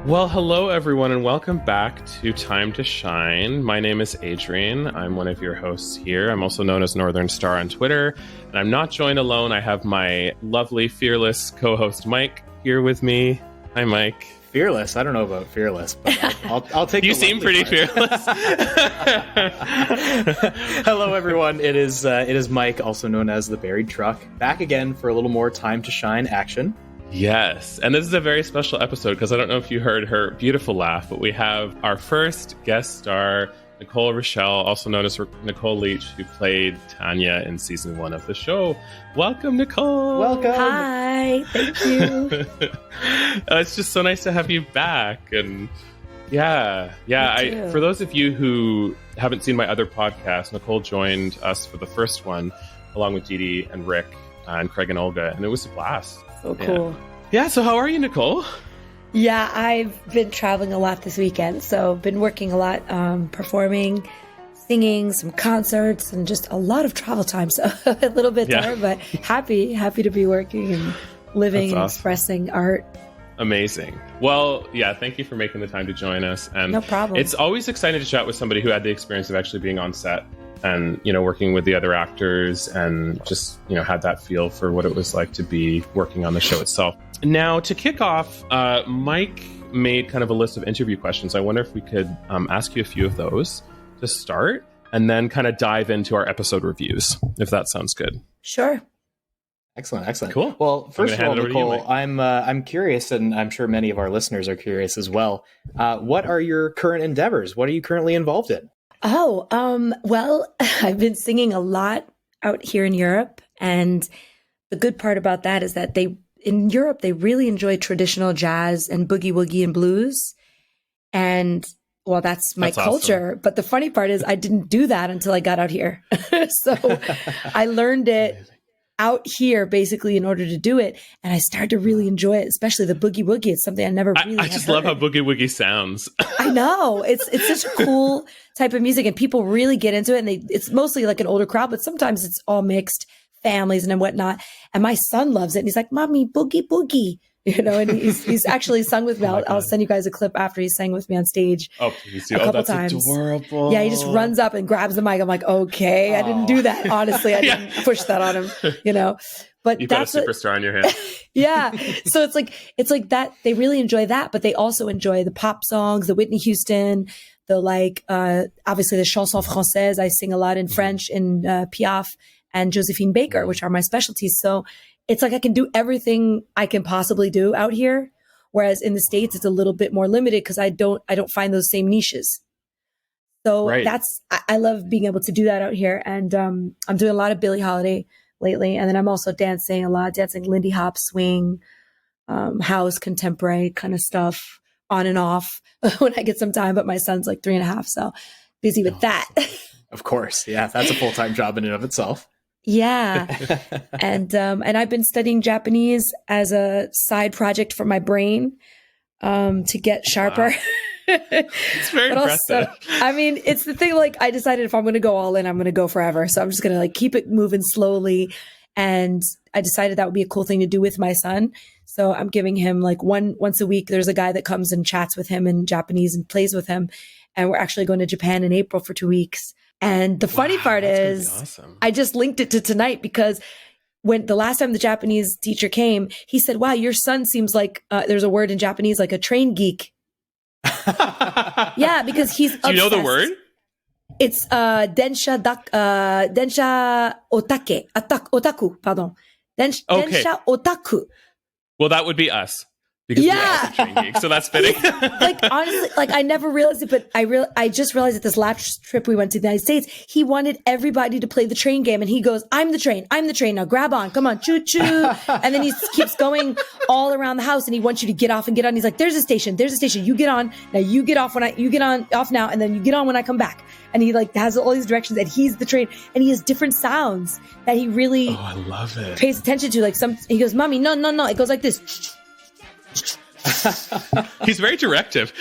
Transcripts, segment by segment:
Well, hello everyone, and welcome back to Time to Shine. My name is Adrian. I'm one of your hosts here. I'm also known as Northern Star on Twitter, and I'm not joined alone. I have my lovely, fearless co-host Mike here with me. Hi, Mike. Fearless? I don't know about fearless, but I'll take. You seem pretty fearless. Hello, everyone. It is Mike, also known as the Buried Truck, back again for a little more Time to Shine action. Yes, and this is a very special episode because I don't know if you heard her beautiful laugh, but we have our first guest star, Nicolle Rochelle, also known as Nicolle Leach, who played Tanya in season 1 of the show. Welcome, Nicolle. Welcome. Hi. Thank you. It's just so nice to have you back. And yeah. For those of you who haven't seen my other podcast, Nicolle joined us for the first one, along with Didi and Rick and Craig and Olga, and it was a blast. So cool. Yeah, so how are you, Nicolle? Yeah, I've been traveling a lot this weekend, so been working a lot, performing, singing, some concerts, and just a lot of travel time. So a little bit tired, but happy to be working and living and expressing art. Amazing. Well, yeah, thank you for making the time to join us. And no problem. It's always exciting to chat with somebody who had the experience of actually being on set and, working with the other actors and just, had that feel for what it was like to be working on the show itself. Now, to kick off, Mike made kind of a list of interview questions. I wonder if we could ask you a few of those to start and then kind of dive into our episode reviews, if that sounds good. Sure. Excellent. Cool. Well, first of all, Nicolle, I'm curious, and I'm sure many of our listeners are curious as well. What are your current endeavors? What are you currently involved in? Well, I've been singing a lot out here in Europe. And the good part about that is that in Europe, they really enjoy traditional jazz and boogie woogie and blues. And well, that's my culture. Awesome. But the funny part is I didn't do that until I got out here. So I learned it out here basically in order to do it. And I started to really enjoy it, especially the boogie woogie. It's something I never really I just love how boogie woogie sounds. I know. It's such a cool type of music and people really get into it. And it's mostly like an older crowd, but sometimes it's all mixed families and whatnot. And my son loves it. And he's like, Mommy, boogie boogie. And he's actually sung with me. I'll send you guys a clip after he sang with me on stage. Oh, please do. A couple that's times. Adorable. Yeah, he just runs up and grabs the mic. I'm like, okay, I didn't do that. Honestly, I didn't push that on him, But you've got a superstar on your hands. Yeah. So it's like that. They really enjoy that, but they also enjoy the pop songs, the Whitney Houston, the obviously the chanson française. I sing a lot in French, in Piaf and Josephine Baker, which are my specialties. So it's like I can do everything I can possibly do out here. Whereas in the States, it's a little bit more limited because I don't find those same niches. So I love being able to do that out here. And I'm doing a lot of Billie Holiday lately. And then I'm also dancing Lindy Hop, swing, house, contemporary kind of stuff on and off when I get some time. But my son's like 3.5, so busy with that. Of course. Yeah, that's a full-time job in and of itself. Yeah. And I've been studying Japanese as a side project for my brain to get sharper. Wow. It's very impressive. It's the thing, like I decided if I'm going to go all in, I'm going to go forever. So I'm just going to keep it moving slowly. And I decided that would be a cool thing to do with my son. So I'm giving him once a week. There's a guy that comes and chats with him in Japanese and plays with him. And we're actually going to Japan in April for 2 weeks. And the funny part is awesome. I just linked it to tonight because when the last time the Japanese teacher came, he said, wow, your son seems like there's a word in Japanese, like a train geek. Yeah, because he's obsessed. Do you know the word? It's densha otaku, pardon. Densha otaku. Well, that would be us. Because we're also train geeks, so that's fitting. Honestly, I never realized it, but I just realized that this last trip we went to the United States, he wanted everybody to play the train game, and he goes, I'm the train, now grab on, come on, choo choo. And then he keeps going all around the house, and he wants you to get off and get on. He's like, there's a station, you get on, now you get off off now, and then you get on when I come back. And he has all these directions, and he's the train, and he has different sounds that he really I love it. Pays attention to. He goes, Mommy, no, it goes like this. He's very directive.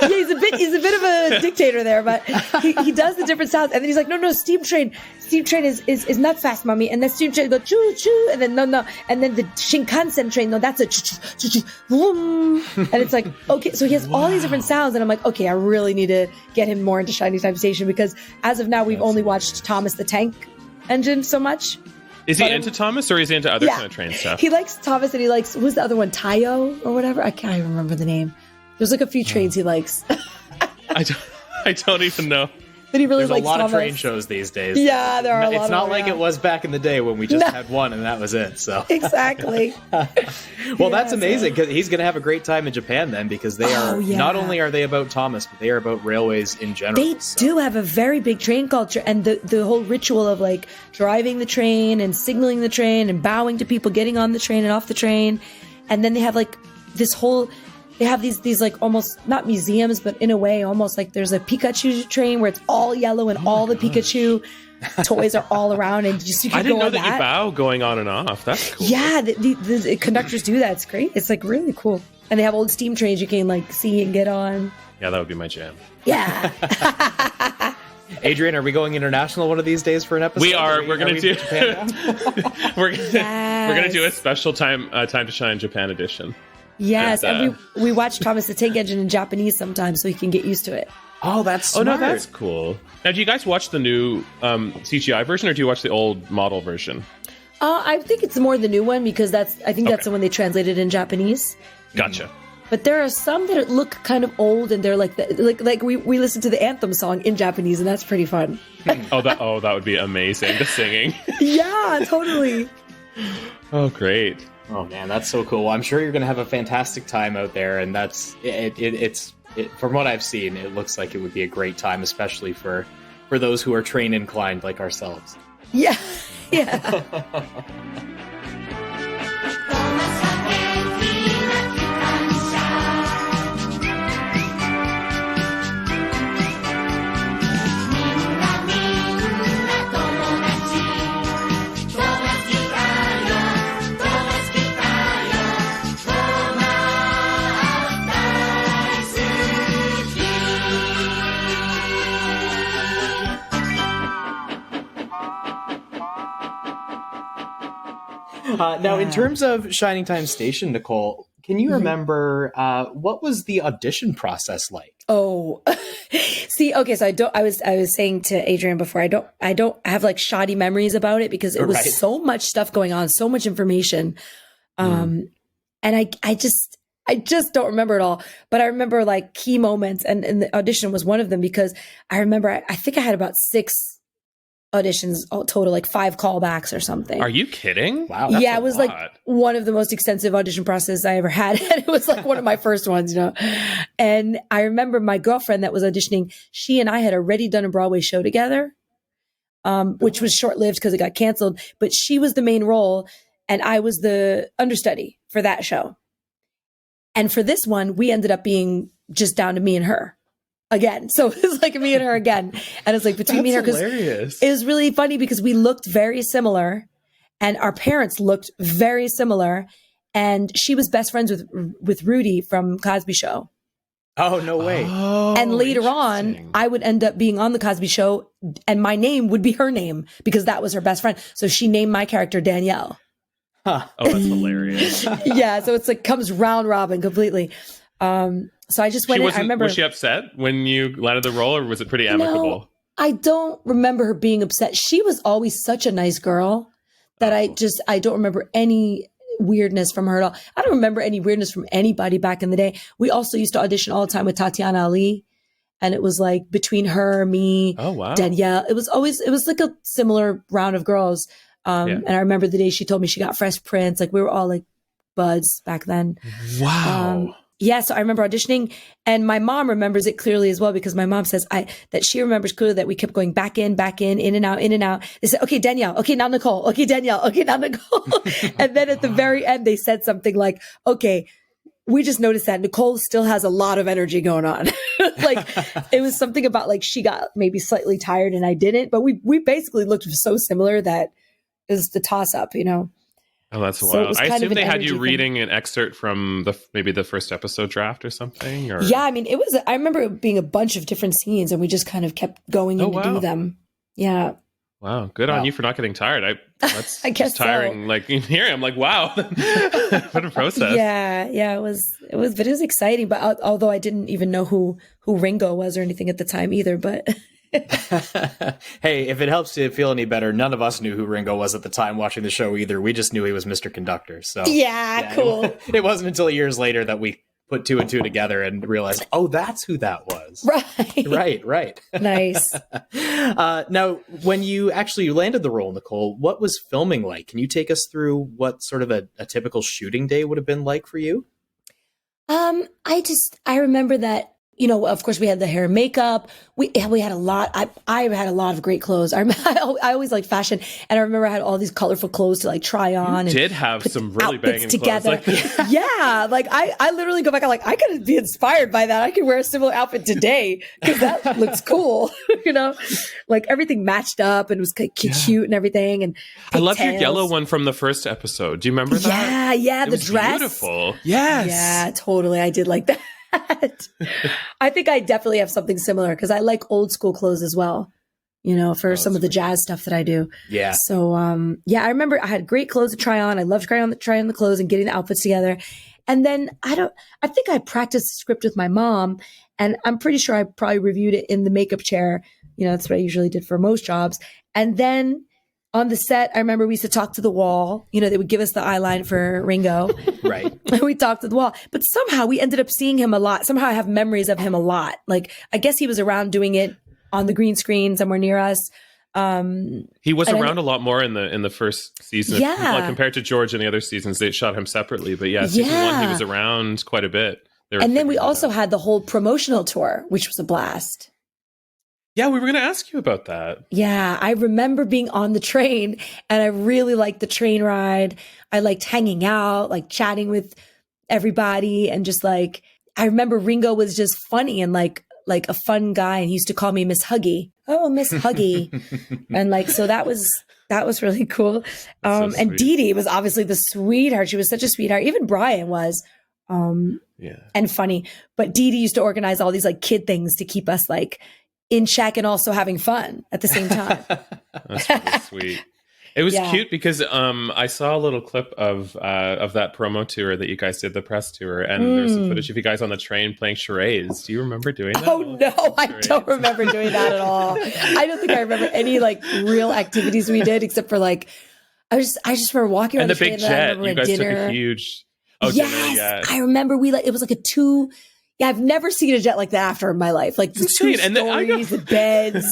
Yeah, he's a bit of a dictator there, but he does the different sounds, and then he's like, no, steam train is not fast, mommy, and then steam train go choo choo, and then no, and then the Shinkansen train, no, that's a choo choo choo, boom, and it's like, okay, so he has all these different sounds, and I'm like, okay, I really need to get him more into Shining Time Station, because as of now we've only watched Thomas the Tank Engine so much. Is he into Thomas, or is he into other kind of train stuff? He likes Thomas, and he likes, who's the other one, Tayo or whatever? I can't even remember the name. There's like a few trains he likes. I don't even know. But he really There's likes a lot Thomas. of train shows these days. Yeah, there are a lot of them. It's not like it was back in the day when we just had one and that was it. So exactly. Well, that's amazing, because he's going to have a great time in Japan then, because they are not only are they about Thomas, but they are about railways in general. They do have a very big train culture, and the whole ritual of like driving the train and signaling the train and bowing to people getting on the train and off the train, and then they have like this whole. They have these like almost not museums, but in a way almost like there's a Pikachu train where it's all yellow and all the Pikachu toys are all around, and just you can I didn't go know on that you bow going on and off. That's cool. Yeah, the conductors do that. It's great. It's like really cool, and they have old steam trains you can like see and get on. Yeah, that would be my jam. Yeah. Adrian, are we going international one of these days for an episode? We are. We're going to do. We're Yes. going to do a special time to shine Japan edition. Yes, and we watch Thomas the Tank Engine in Japanese sometimes, so he can get used to it. Oh, that's smart. Oh no, that's cool. Now, do you guys watch the new CGI version, or do you watch the old model version? I think it's more the new one, because that's the one they translated in Japanese. Gotcha. But there are some that look kind of old, and they're like we listen to the anthem song in Japanese, and that's pretty fun. that would be amazing. The singing. Yeah, totally. Oh, great. Oh man, that's so cool. I'm sure you're going to have a fantastic time out there, and that's it's from what I've seen, it looks like it would be a great time, especially for those who are train inclined like ourselves. Yeah. Yeah. Now, in terms of Shining Time Station, Nicolle, can you remember what was the audition process like? Oh, see, okay, so I was saying to Adrian before, I don't have like shoddy memories about it, because it was so much stuff going on, so much information, and I just don't remember it all. But I remember like key moments, and the audition was one of them, because I remember I think I had about 6 auditions all total, like 5 callbacks or something. Are you kidding? Wow. Yeah, it was like one of the most extensive audition processes I ever had. And it was like one of my first ones, And I remember my girlfriend that was auditioning, she and I had already done a Broadway show together, which was short-lived because it got canceled. But she was the main role, and I was the understudy for that show. And for this one, we ended up being just down to me and her. Again. So it was like me and her again. And it's like between me and her, because it was really funny, because we looked very similar and our parents looked very similar. And she was best friends with Rudy from Cosby Show. Oh, no way. Oh, and later on, I would end up being on the Cosby Show, and my name would be her name, because that was her best friend. So she named my character Danielle. Huh. Oh, that's hilarious. Yeah. So it's like comes round robin completely. So I just went in. I remember. Was she upset when you landed the role, or was it pretty amicable? No, I don't remember her being upset. She was always such a nice girl that I don't remember any weirdness from her at all. I don't remember any weirdness from anybody back in the day. We also used to audition all the time with Tatiana Ali, and it was like between her, me, Danielle. It was like a similar round of girls. And I remember the day she told me she got Fresh Prince. Like we were all like buds back then. Wow. Yeah, so I remember auditioning, and my mom remembers it clearly as well, because my mom says that she remembers clearly that we kept going back in, in and out, in and out. They said, okay, Danielle, okay, now Nicolle, okay, Danielle, okay, now Nicolle. And then at the very end, they said something like, okay, we just noticed that Nicolle still has a lot of energy going on. Like it was something about like she got maybe slightly tired and I didn't, but we basically looked so similar that it was the toss up, Oh, that's So it wild. was I kind assume of an they had energy you thing. reading an excerpt from maybe the first episode draft or something. Or Yeah, I mean, I remember it being a bunch of different scenes, and we just kind of kept going in to do them. Yeah. Wow, good on you for not getting tired. That's I guess just tiring. so. Like here, I'm like, wow, what a process. Yeah, it was, but it was exciting. But although I didn't even know who Ringo was or anything at the time either, but Hey, if it helps you feel any better, none of us knew who Ringo was at the time watching the show either. We just knew he was Mr. Conductor. So yeah, cool. It wasn't until years later that we put two and two together and realized, oh, that's who that was. Right. Nice. Now, when you actually landed the role, Nicolle, what was filming like? Can you take us through what sort of a typical shooting day would have been like for you? I remember that, of course we had the hair and makeup. We had a lot. I had a lot of great clothes. I always liked fashion, and I remember I had all these colorful clothes to like try on. You did have some really banging together. clothes. Like, yeah, like I literally go back. I'm like, I could be inspired by that. I could wear a similar outfit today because that looks cool. Like everything matched up and it was cute and everything. And I loved your yellow one from the first episode. Do you remember that? Yeah, the dress. Beautiful. Yes. Yeah, totally. I did like that. I think I definitely have something similar because I like old school clothes as well, for some of the jazz stuff that I do. Yeah. So, I remember I had great clothes to try on. I loved trying on the clothes and getting the outfits together. And then I think I practiced the script with my mom, and I'm pretty sure I probably reviewed it in the makeup chair. That's what I usually did for most jobs. And then on the set, I remember we used to talk to the wall. They would give us the eyeline for Ringo. Right. And we talked to the wall. But somehow we ended up seeing him a lot. Somehow I have memories of him a lot. Like, I guess he was around doing it on the green screen somewhere near us. He was around a lot more in the first season. Yeah. Like compared to George and the other seasons, they shot him separately. But yeah, season one, he was around quite a bit. And then we also had the whole promotional tour, which was a blast. Yeah, we were going to ask you about that. Yeah, I remember being on the train, and I really liked the train ride. I liked hanging out, like chatting with everybody, and just like, I remember Ringo was just funny and like a fun guy, and he used to call me Miss Huggy. Oh, Miss Huggy. And like, so that was really cool. And Dee Dee was obviously the sweetheart. She was such a sweetheart. Even Brian was. And funny. But Dee Dee used to organize all these like kid things to keep us like in check and also having fun at the same time. That's really sweet. It was cute because I saw a little clip of that promo tour that you guys did, the press tour, and there's some footage of you guys on the train playing charades. Do you remember doing that? Oh no, I don't remember doing that at all. I don't think I remember any like real activities we did except for like I just remember walking around and the big jet. You guys dinner. took a huge yes, dinner, yeah. I remember it was like a 2. Yeah, I've never seen a jet like that after in my life. Like the 2 stories, the beds.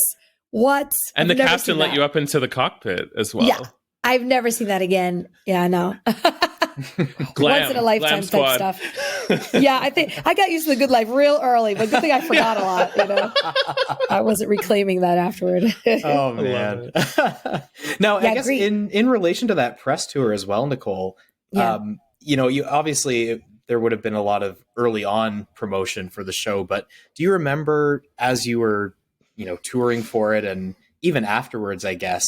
What? And the captain let you up into the cockpit as well. Yeah, I've never seen that again. Yeah, no. Glam, once in a lifetime type stuff. Yeah, I think I got used to the good life real early, but good thing I forgot a lot. I wasn't reclaiming that afterward. Oh man. Now, I guess in relation to that press tour as well, Nicolle. You obviously there would have been a lot of early on promotion for the show, but do you remember as you were touring for it and even afterwards, I guess,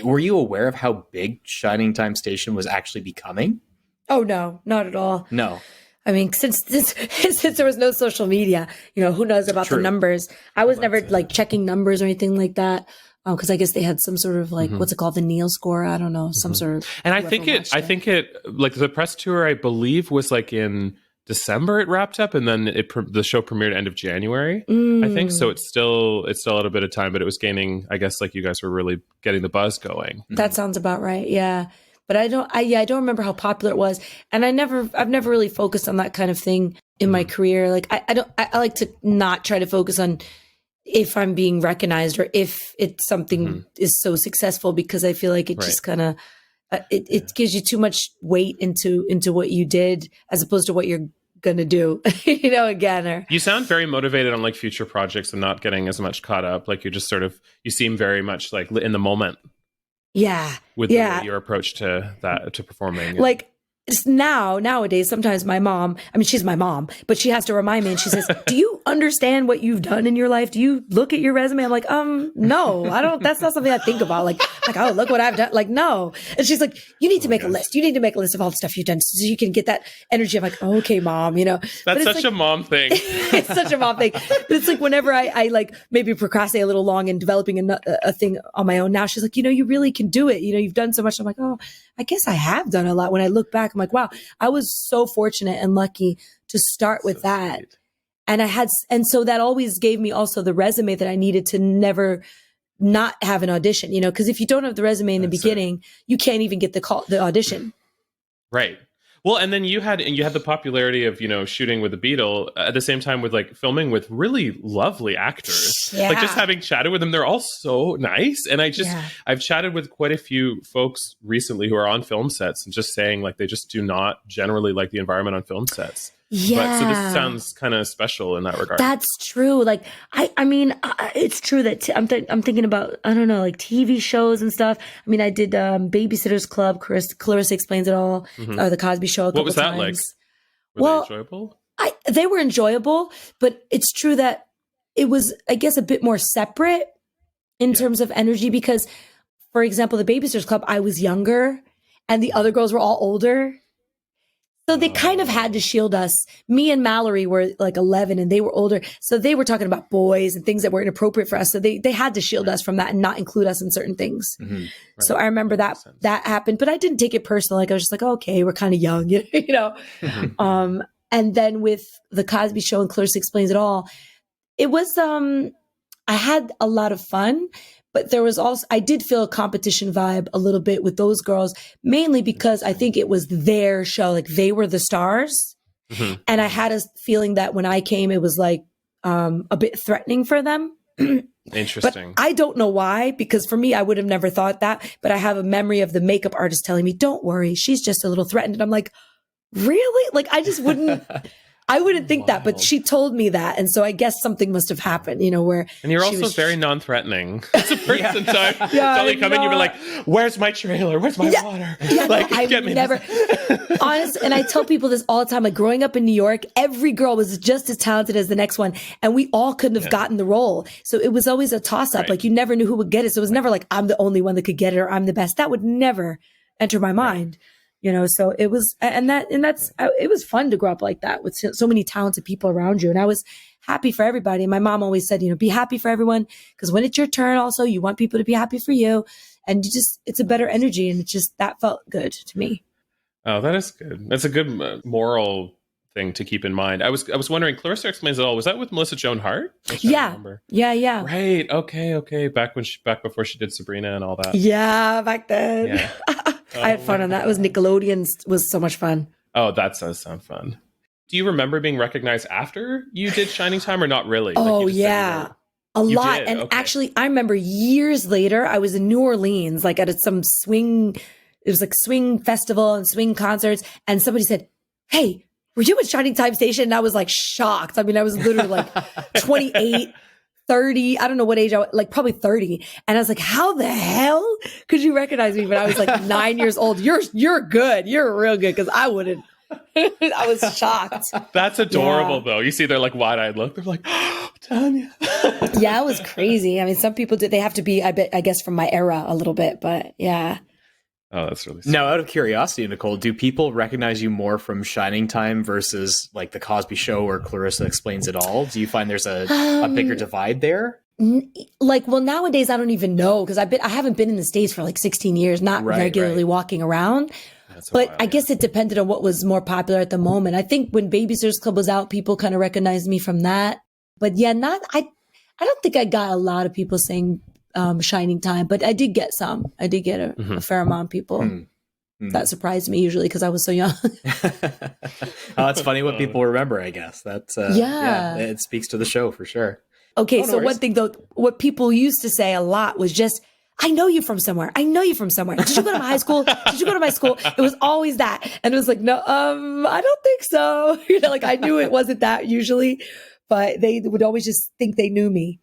were you aware of how big Shining Time Station was actually becoming? Oh, no, not at all. No. I mean, since there was no social media, who knows about the numbers? I was never like checking numbers or anything like that. Because I guess they had some sort of like, what's it called? The Neil score? I don't know. Some sort of. And I think it like the press tour, I believe was like in December it wrapped up, and then the show premiered end of January. I think so. It's still a bit of time, but it was gaining. I guess like you guys were really getting the buzz going. That sounds about right. Yeah, but I don't remember how popular it was, and I've never really focused on that kind of thing in my career. Like I like to not try to focus on if I'm being recognized or if it's something is so successful, because I feel like it just kind of it gives you too much weight into what you did as opposed to what you're gonna do, again. Or you sound very motivated on like future projects and not getting as much caught up. Like you're just you seem very much like in the moment. Yeah. With your approach to performing. Like Just nowadays, sometimes my mom, I mean, she's my mom, but she has to remind me and she says, do you understand what you've done in your life? Do you look at your resume? I'm like, no, I don't, that's not something I think about. Like, oh, look what I've done. Like, no. And she's like, you need to make a list. You need to make a list of all the stuff you've done so you can get that energy of like, okay, mom, That's such a mom thing. It's such a mom thing. But it's like whenever I like maybe procrastinate a little long in developing a thing on my own, now she's like, you really can do it. You've done so much. I'm like, oh, I guess I have done a lot. When I look back, I'm like, wow, I was so fortunate and lucky to start with that. Sweet. And so that always gave me also the resume that I needed to never not have an audition, because if you don't have the resume in the beginning, you can't even get the audition. Right. Well, and then you had the popularity of, shooting with the Beatle at the same time with like filming with really lovely actors. Yeah. Like just having chatted with them, they're all so nice. And I've chatted with quite a few folks recently who are on film sets and just saying like they just do not generally like the environment on film sets. Yeah. But so this sounds kind of special in that regard. That's true. Like, I mean, it's true that I'm thinking about, I don't know, like TV shows and stuff. I mean, I did Babysitter's Club, Clarissa Explains It All, or The Cosby Show a couple times. What was that like? Were they enjoyable? They were enjoyable, but it's true that it was, I guess, a bit more separate in terms of energy because, for example, the Babysitter's Club, I was younger and the other girls were all older. So they kind of had to shield us. Me and Mallory were like 11 and they were older. So they were talking about boys and things that were inappropriate for us. So they had to shield us from that and not include us in certain things. Mm-hmm. Right. So I remember that happened, but I didn't take it personal. Like I was just like, okay, we're kind of young, Mm-hmm. And then with The Cosby Show and Clarissa Explains It All, it was, I had a lot of fun. But there was also, I did feel a competition vibe a little bit with those girls, mainly because I think it was their show. Like they were the stars. Mm-hmm. And I had a feeling that when I came, it was like a bit threatening for them. Interesting. But I don't know why, because for me, I would have never thought that. But I have a memory of the makeup artist telling me, don't worry, she's just a little threatened. And I'm like, really? Like, I just wouldn't. I wouldn't think that, but she told me that. And so I guess something must have happened, where. And you're also very non-threatening as a person. Suddenly come in, you'd be like, where's my trailer? Where's my water? Yeah, like, get me. Never, honest, and I tell people this all the time, like growing up in New York, every girl was just as talented as the next one. And we all couldn't have gotten the role. So it was always a toss up. Right. Like you never knew who would get it. So it was never like, I'm the only one that could get it or I'm the best. That would never enter my mind. So it was, it was fun to grow up like that with so many talented people around you. And I was happy for everybody. My mom always said, be happy for everyone. Because when it's your turn also, you want people to be happy for you. And it's a better energy. And that felt good to me. Oh, that is good. That's a good moral thing to keep in mind. I was wondering, Clarissa Explains It All, was that with Melissa Joan Hart? Yeah. Right. Okay. Back before she did Sabrina and all that. Yeah, back then. Yeah. I had fun on that. It was Nickelodeon, was so much fun. Oh, that does sound fun. Do you remember being recognized after you did Shining Time or not really? Oh, yeah. A lot. Did? And actually, I remember years later, I was in New Orleans, like at some swing, it was like swing festival and swing concerts. And somebody said, hey, were you at Shining Time Station? And I was like shocked. I mean, I was literally like 28. 30, I don't know what age I was, like probably 30. And I was like, how the hell could you recognize me? But I was like 9 years old. You're good. You're real good. Cause I wouldn't. I was shocked. That's adorable though. You see their like wide-eyed look. They're like, oh, Tanya. Yeah, it was crazy. I mean, some people they have to be, I guess from my era a little bit, but yeah. Oh, that's really sweet. Now, out of curiosity, Nicolle, do people recognize you more from Shining Time versus like The Cosby Show or Clarissa Explains It All? Do you find there's a bigger divide there? Like, well, nowadays I don't even know because I haven't been in the States for like 16 years, not regularly walking around. But I guess it depended on what was more popular at the moment. I think when Babysitter's Club was out, people kind of recognized me from that. But yeah, I don't think I got a lot of people saying Shining Time, but I did get some. I did get a fair amount of people. That surprised me usually because I was so young. Oh, it's funny what people remember, I guess. That's it speaks to the show for sure. Okay, so one thing though, what people used to say a lot was just, I know you from somewhere. I know you from somewhere. Did you go to my high school? Did you go to my school? It was always that. And it was like, no, I don't think so. Like I knew it wasn't that usually, but they would always just think they knew me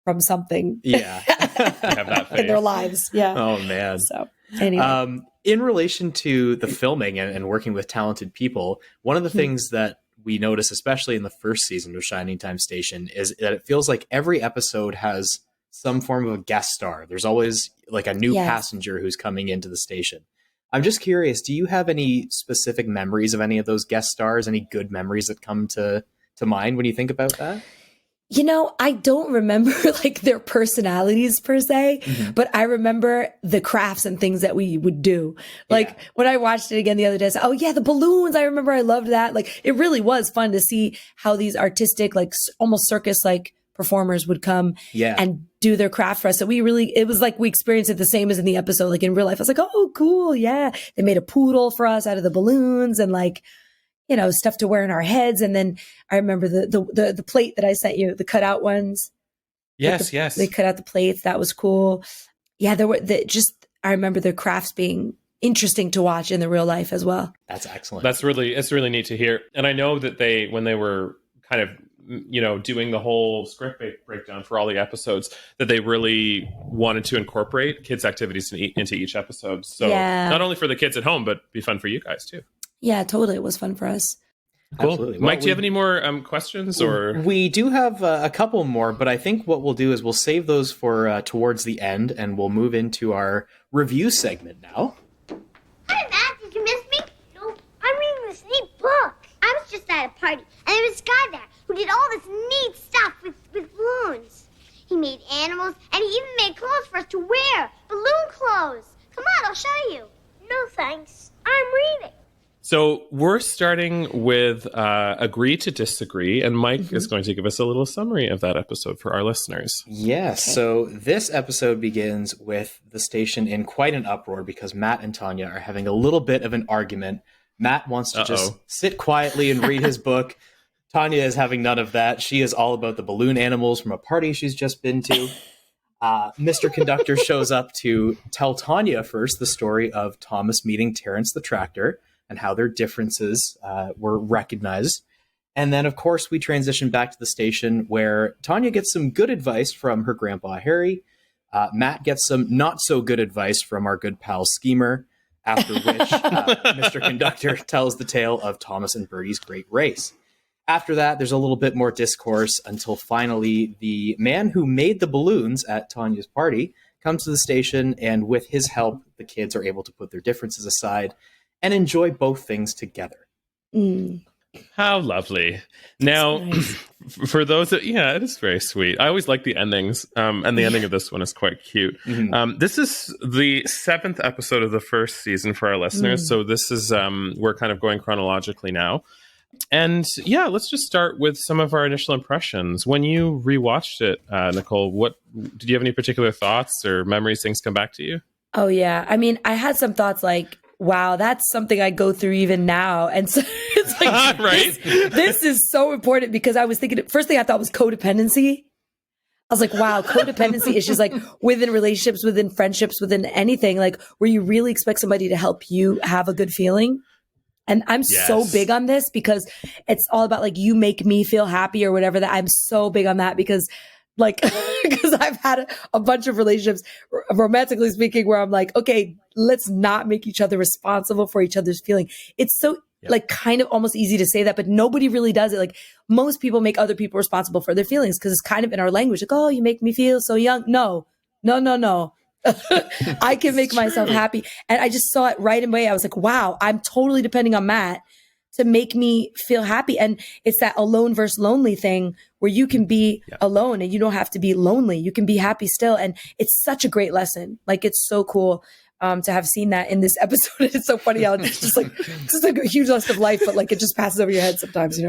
from something. Yeah. Have that in their lives. Yeah. Oh man. So Anyway. In relation to the filming and working with talented people, one of the things that we notice, especially in the first season of Shining Time Station, is that it feels like every episode has some form of a guest star. There's always like a new passenger who's coming into the station. I'm just curious, do you have any specific memories of any of those guest stars? Any good memories that come to mind when you think about that? You know, I don't remember like their personalities per se, but I remember the crafts and things that we would do. Like when I watched it again the other day, I said, oh yeah, the balloons. I remember I loved that. Like it really was fun to see how these artistic, like almost circus like performers would come and do their craft for us. So it was like we experienced it the same as in the episode, like in real life. I was like, oh, cool. Yeah. They made a poodle for us out of the balloons and like, you know, stuff to wear in our heads. And then I remember the plate that I sent you, the cutout ones. Yes. They cut out the plates. That was cool. Yeah. I remember their crafts being interesting to watch in the real life as well. That's excellent. It's really neat to hear. And I know that when they were kind of, you know, doing the whole script breakdown for all the episodes, that they really wanted to incorporate kids' activities into each episode. So not only for the kids at home, but be fun for you guys too. Yeah, totally. It was fun for us. Cool. Absolutely. Mike, do you have any more questions? Or we do have a couple more, but I think what we'll do is we'll save those for towards the end, and we'll move into our review segment now. Hi, Matt. Did you miss me? No, I'm reading this neat book. I was just at a party, and there was a guy there who did all this neat stuff with balloons. He made animals, and he even made clothes for us to wear. Balloon clothes. Come on, I'll show you. No, thanks. I'm reading. So we're starting with Agree to Disagree, and Mike is going to give us a little summary of that episode for our listeners. Yes, so this episode begins with the station in quite an uproar because Matt and Tanya are having a little bit of an argument. Matt wants to just sit quietly and read his book. Tanya is having none of that. She is all about the balloon animals from a party she's just been to. Mr. Conductor shows up to tell Tanya first the story of Thomas meeting Terrence the Tractor, and how their differences were recognized. And then, of course, we transition back to the station where Tanya gets some good advice from her grandpa, Harry. Matt gets some not so good advice from our good pal, Schemer, after which Mr. Conductor tells the tale of Thomas and Bertie's great race. After that, there's a little bit more discourse until finally the man who made the balloons at Tanya's party comes to the station, and with his help, the kids are able to put their differences aside and enjoy both things together. How lovely. Now, nice. For those that, it is very sweet. I always like the endings, and the ending of this one is quite cute. This is the 7th episode of the first season for our listeners, so this is, we're kind of going chronologically now. And let's just start with some of our initial impressions. When you rewatched it, Nicolle, did you have any particular thoughts or memories, things come back to you? Oh, yeah. I mean, I had some thoughts like, wow, that's something I go through even now. And so it's like, right? This is so important because I was thinking, first thing I thought was codependency. I was like, wow, codependency issues like within relationships, within friendships, within anything, like where you really expect somebody to help you have a good feeling. And I'm so big on this because it's all about like, you make me feel happy or whatever. That I'm so big on that because I've had a bunch of relationships, romantically speaking, where I'm like, okay, let's not make each other responsible for each other's feeling. It's so like kind of almost easy to say that, but nobody really does it. Like most people make other people responsible for their feelings because it's kind of in our language. Like, oh, you make me feel so young. No. I can make myself happy. And I just saw it right away. I was like, wow, I'm totally depending on Matt to make me feel happy. And it's that alone versus lonely thing where you can be alone and you don't have to be lonely. You can be happy still. And it's such a great lesson. Like, it's so cool to have seen that in this episode. It's so funny how it's just like a huge lesson of life, but like it just passes over your head sometimes,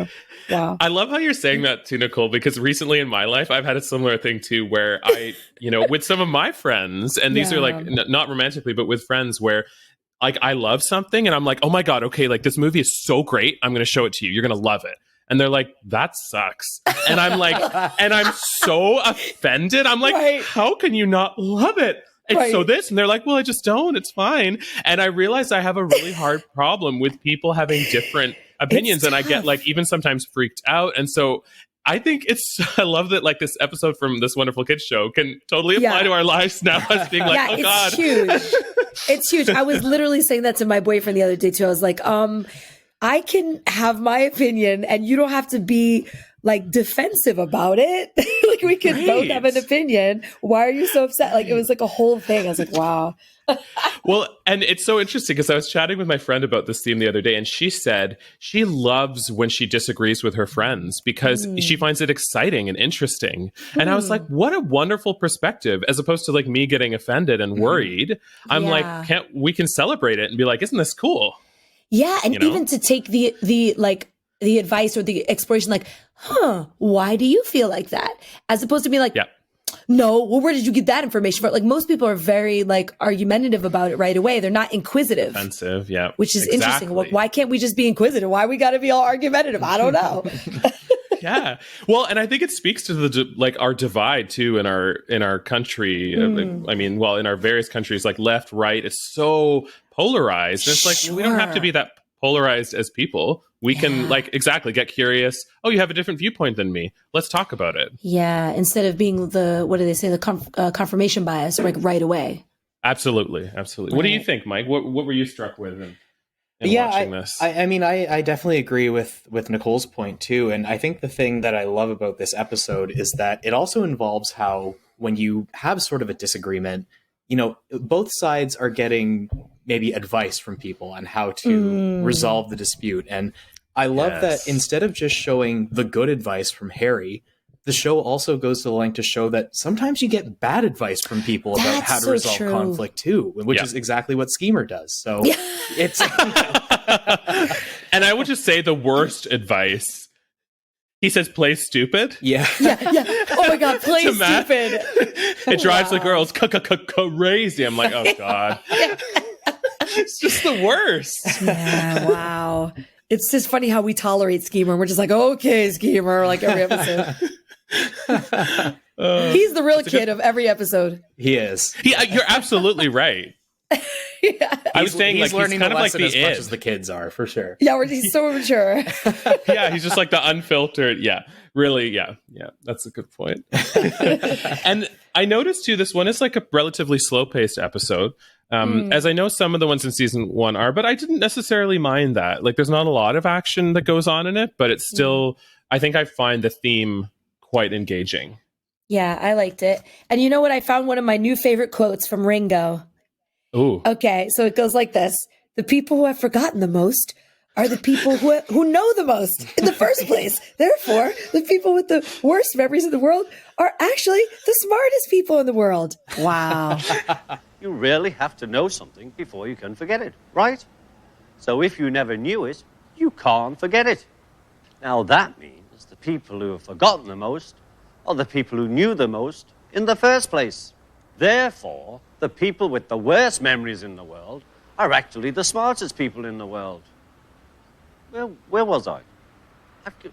Wow. I love how you're saying that too, Nicolle, because recently in my life, I've had a similar thing too, where I, with some of my friends, and these are like, not romantically, but with friends where like I love something and I'm like, oh my God, okay, like this movie is so great. I'm going to show it to you. You're going to love it. And they're like, that sucks. And I'm like, and I'm so offended. I'm like, how can you not love it? It's so this. And they're like, well, I just don't. It's fine. And I realized I have a really hard problem with people having different opinions. And I get like even sometimes freaked out. And so I think I love that like this episode from this wonderful kids show can totally apply to our lives now as being like, oh God. Huge. It's huge. I was literally saying that to my boyfriend the other day too. I was like, I can have my opinion and you don't have to be like defensive about it. Like we could both have an opinion. Why are you so upset? Like it was like a whole thing. I was like, wow. Well, and it's so interesting because I was chatting with my friend about this theme the other day, and she said she loves when she disagrees with her friends because she finds it exciting and interesting. And I was like, what a wonderful perspective, as opposed to like me getting offended and worried. I'm like, we can celebrate it and be like, isn't this cool? Yeah, and even to take the advice or the exploration, like, why do you feel like that? As opposed to being like, no, well, where did you get that information from? Like most people are very like argumentative about it right away. They're not inquisitive. Offensive, which is interesting. Well, why can't we just be inquisitive? Why we got to be all argumentative? I don't know. Yeah. Well, and I think it speaks to the like our divide too in our country. I mean, well, in our various countries, like left, right, it's so polarized. And it's like we don't have to be that polarized as people. We can like get curious. Oh, you have a different viewpoint than me. Let's talk about it. Yeah, instead of being what do they say, the confirmation bias, like right away. Absolutely. Right. What do you think, Mike? What were you struck with in watching this? I mean, I definitely agree with Nicole's point too. And I think the thing that I love about this episode is that it also involves how when you have sort of a disagreement, you know, both sides are getting maybe advice from people on how to resolve the dispute. And I love that instead of just showing the good advice from Harry, the show also goes to the length to show that sometimes you get bad advice from people about how to resolve conflict too, which is exactly what Schemer does. So it's... And I would just say the worst advice. He says, play stupid. Yeah. Oh my God, play stupid. It drives the girls crazy. I'm like, oh God. It's just the worst. Yeah, wow. It's just funny how we tolerate Schemer. We're just like, okay, Schemer, like every episode. He's the real kid of every episode. He is. You're absolutely right. I was saying he's learning kind of like the as much as the kids are, for sure. Yeah, he's so mature. Yeah, he's just like the unfiltered. Yeah, really. Yeah, that's a good point. And I noticed too, this one is like a relatively slow-paced episode. As I know some of the ones in season 1 are, but I didn't necessarily mind that. Like, there's not a lot of action that goes on in it, but it's still, I think I find the theme quite engaging. Yeah, I liked it. And you know what? I found one of my new favorite quotes from Ringo. Ooh. Okay, so it goes like this. The people who have forgotten the most are the people who know the most in the first place. Therefore, the people with the worst memories in the world are actually the smartest people in the world. Wow. You really have to know something before you can forget it, right? So if you never knew it, you can't forget it. Now that means the people who have forgotten the most are the people who knew the most in the first place. Therefore, the people with the worst memories in the world are actually the smartest people in the world. Well, where was I?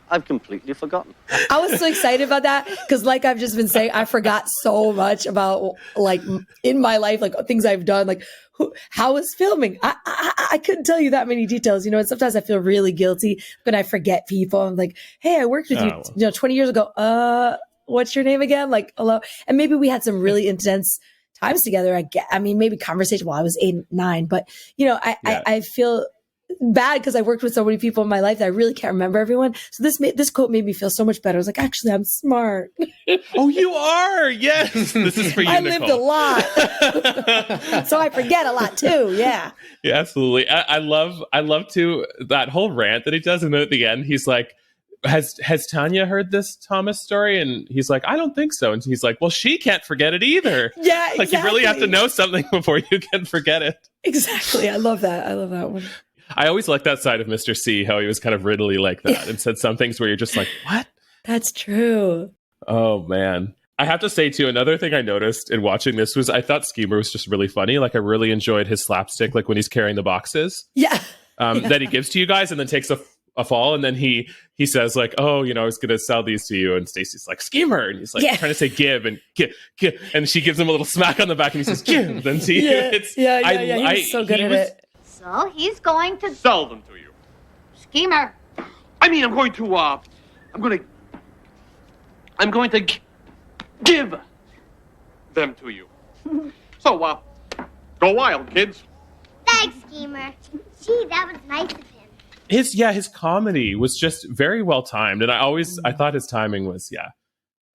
I've completely forgotten. I was so excited about that because, like I've just been saying, I forgot so much about, like, in my life, like things I've done, like how was filming. I couldn't tell you that many details, you know. And sometimes I feel really guilty when I forget people. I'm like, hey, I worked with you, 20 years ago. What's your name again? Like, hello. And maybe we had some really intense times together. I mean, maybe conversation while I was 8, 9, but you know, I feel bad because I worked with so many people in my life that I really can't remember everyone. So this quote made me feel so much better. I was like, actually, I'm smart. Oh, you are. Yes. This is for you, I Nicolle. lived a lot. So I forget a lot too. Yeah. Yeah, absolutely. I love to that whole rant that he does. And then at the end, he's like, has Tanya heard this Thomas story? And he's like, I don't think so. And he's like, well, she can't forget it either. Yeah, exactly. Like, you really have to know something before you can forget it. Exactly. I love that. I love that one. I always liked that side of Mr. C, how he was kind of riddly like that and said some things where you're just like, what? That's true. Oh, man. I have to say, too, another thing I noticed in watching this was I thought Schemer was just really funny. Like, I really enjoyed his slapstick, like when he's carrying the boxes. Yeah. That he gives to you guys and then takes a fall. And then he says, like, oh, you know, I was going to sell these to you. And Stacey's like, Schemer. And he's like trying to say give and give. And she gives him a little smack on the back and he says, give them to you. He's so good at it. So he's going to sell them to you. Schemer. I mean, I'm going to give them to you. So, Go wild, kids. Thanks, Schemer. Gee, that was nice of him. His comedy was just very well timed, and I thought his timing was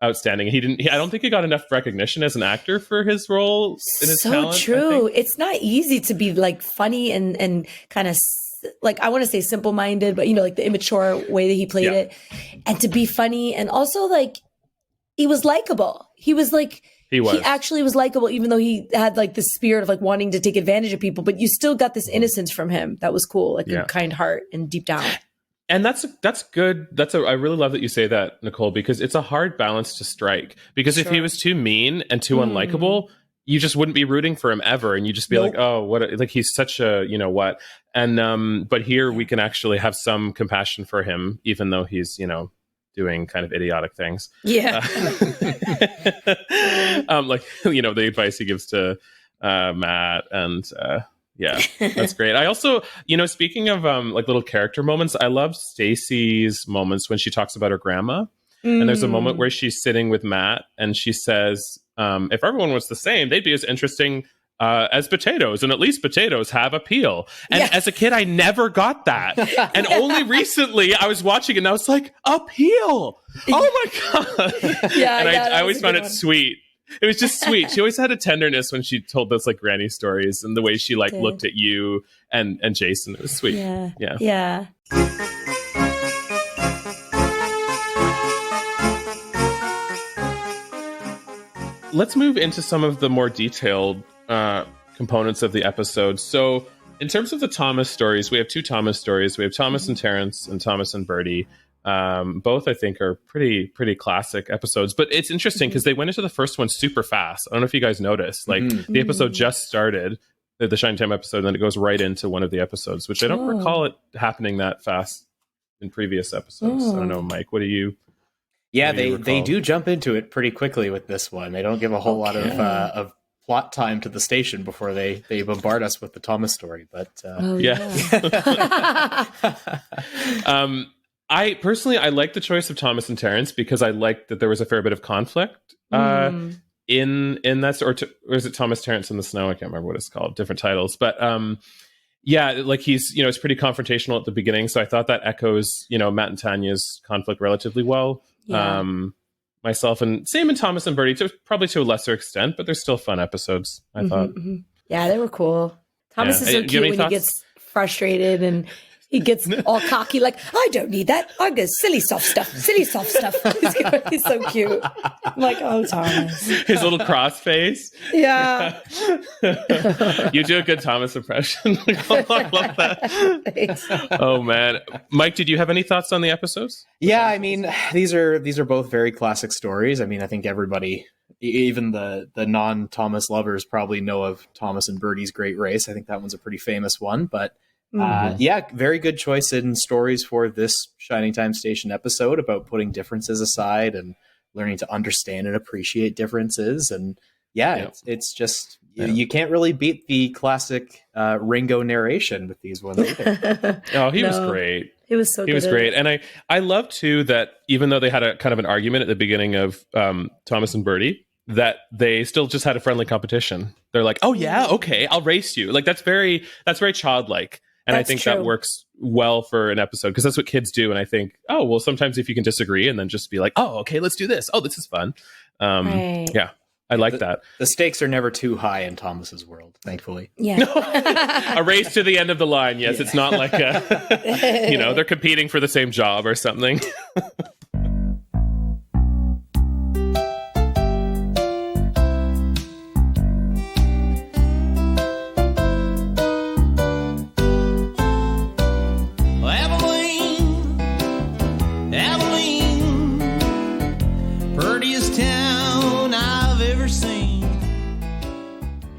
outstanding. I don't think he got enough recognition as an actor for his role in his talent. So true. It's not easy to be like funny and kind of like, I want to say simple-minded, but like the immature way that he played it, and to be funny, and also like he was likable. He actually was likable, even though he had like the spirit of like wanting to take advantage of people, but you still got this innocence from him. That was cool. Like a kind heart and deep down. And that's good. I really love that you say that, Nicolle, because it's a hard balance to strike. Because if he was too mean and too unlikable, you just wouldn't be rooting for him ever. And you just be like, oh, what, like he's such a, what. And, but here we can actually have some compassion for him, even though he's, doing kind of idiotic things. Yeah. Like, the advice he gives to Matt, and that's great. I also, speaking of like little character moments, I love Stacy's moments when she talks about her grandma. And there's a moment where she's sitting with Matt and she says, if everyone was the same, they'd be as interesting as potatoes, and at least potatoes have a peel. And as a kid, I never got that. And only recently I was watching it and I was like, a peel. Oh my God. And I always found it sweet. It was just sweet. She always had a tenderness when she told those like granny stories, and the way she like looked at you and Jason. It was sweet. Yeah. Let's move into some of the more detailed components of the episode. So in terms of the Thomas stories, we have two Thomas stories. We have Thomas and Terrence and Thomas and Bertie. Both, I think, are pretty classic episodes. But it's interesting because they went into the first one super fast. I don't know if you guys noticed. Like the episode just started, the Shining Time episode, and then it goes right into one of the episodes, which I don't recall it happening that fast in previous episodes. I don't know, Mike, what do you... Yeah, they do jump into it pretty quickly with this one. They don't give a whole lot of plot time to the station before they bombard us with the Thomas story. But I personally like the choice of Thomas and Terrence because I like that there was a fair bit of conflict in that, or is it Thomas, Terrence in the Snow? I can't remember what it's called. Different titles, but like he's it's pretty confrontational at the beginning. So I thought that echoes Matt and Tanya's conflict relatively well. Myself, and same in Thomas and Bertie, probably to a lesser extent, but they're still fun episodes, I thought. Yeah, they were cool. Thomas is so cute when he gets frustrated and he gets all cocky, like, I don't need that. I go, silly soft stuff. He's so cute. I'm like, oh, Thomas. His little cross face. Yeah. You do a good Thomas impression. I love that. Thanks. Oh, man. Mike, did you have any thoughts on the episodes? Yeah, I mean, these are both very classic stories. I mean, I think everybody, even the non-Thomas lovers, probably know of Thomas and Bertie's Great Race. I think that one's a pretty famous one, but very good choice in stories for this Shining Time Station episode about putting differences aside and learning to understand and appreciate differences. And it's just, you can't really beat the classic Ringo narration with these ones either. Oh, he was great. He was so good. He was great. And I love too that even though they had a kind of an argument at the beginning of Thomas and Bertie, that they still just had a friendly competition. They're like, oh yeah, okay, I'll race you. Like that's very childlike. And I think that works well for an episode because that's what kids do. And I think, oh, well, sometimes if you can disagree and then just be like, oh, okay, let's do this. Oh, this is fun. Yeah, I like that. The stakes are never too high in Thomas's world, thankfully. Yeah. A race to the end of the line. Yes, it's not like they're competing for the same job or something.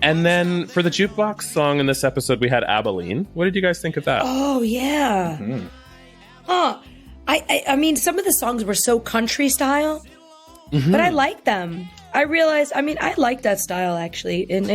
And then for the jukebox song in this episode, we had Abilene. What did you guys think of that? Oh, yeah. I mean, some of the songs were so country style, but I like them. I realized, I like that style, actually. And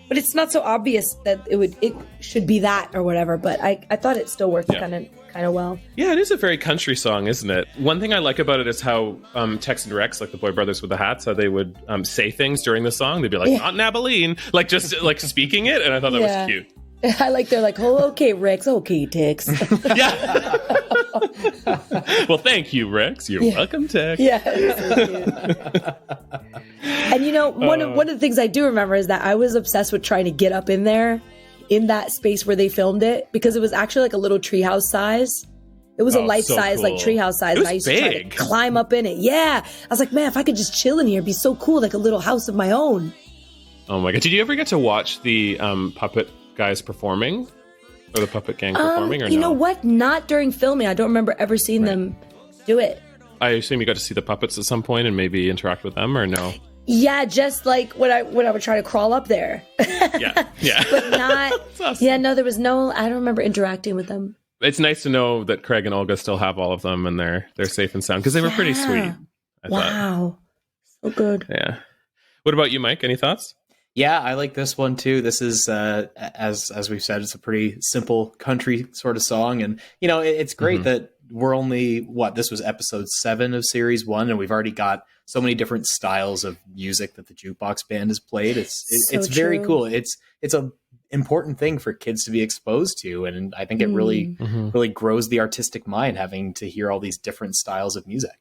but it's not so obvious that it should be that or whatever. But I thought it still worked kind of well. Yeah, it is a very country song, isn't it? One thing I like about it is how Tex and Rex, like the boy brothers with the hats, how they would say things during the song. They'd be like, not in Abilene, like just like speaking it. And I thought that was cute. I like, they're like, oh, okay, Rex, okay, Tex. Yeah. Well, thank you, Rex. You're welcome, Tex. Yeah. And one of the things I do remember is that I was obsessed with trying to get up in there, in that space where they filmed it, because it was actually like a little treehouse size. It was a life size, like treehouse size. And I used to try to climb up in it. Yeah. I was like, man, if I could just chill in here, it'd be so cool, like a little house of my own. Oh my God. Did you ever get to watch the puppet guys performing, or the puppet gang performing, or no? You know what? Not during filming. I don't remember ever seeing them do it. I assume you got to see the puppets at some point and maybe interact with them, or no? Yeah, just like when I would try to crawl up there. Yeah. But not. Awesome. Yeah, no, there was no. I don't remember interacting with them. It's nice to know that Craig and Olga still have all of them and they're safe and sound, because they were pretty sweet. I thought. So good. Yeah. What about you, Mike? Any thoughts? Yeah, I like this one too. This is, as we've said, it's a pretty simple country sort of song, and it's great that we're only this was episode 7 of series 1, and we've already got so many different styles of music that the jukebox band has played. It's very cool. It's a important thing for kids to be exposed to, and I think it really really grows the artistic mind having to hear all these different styles of music.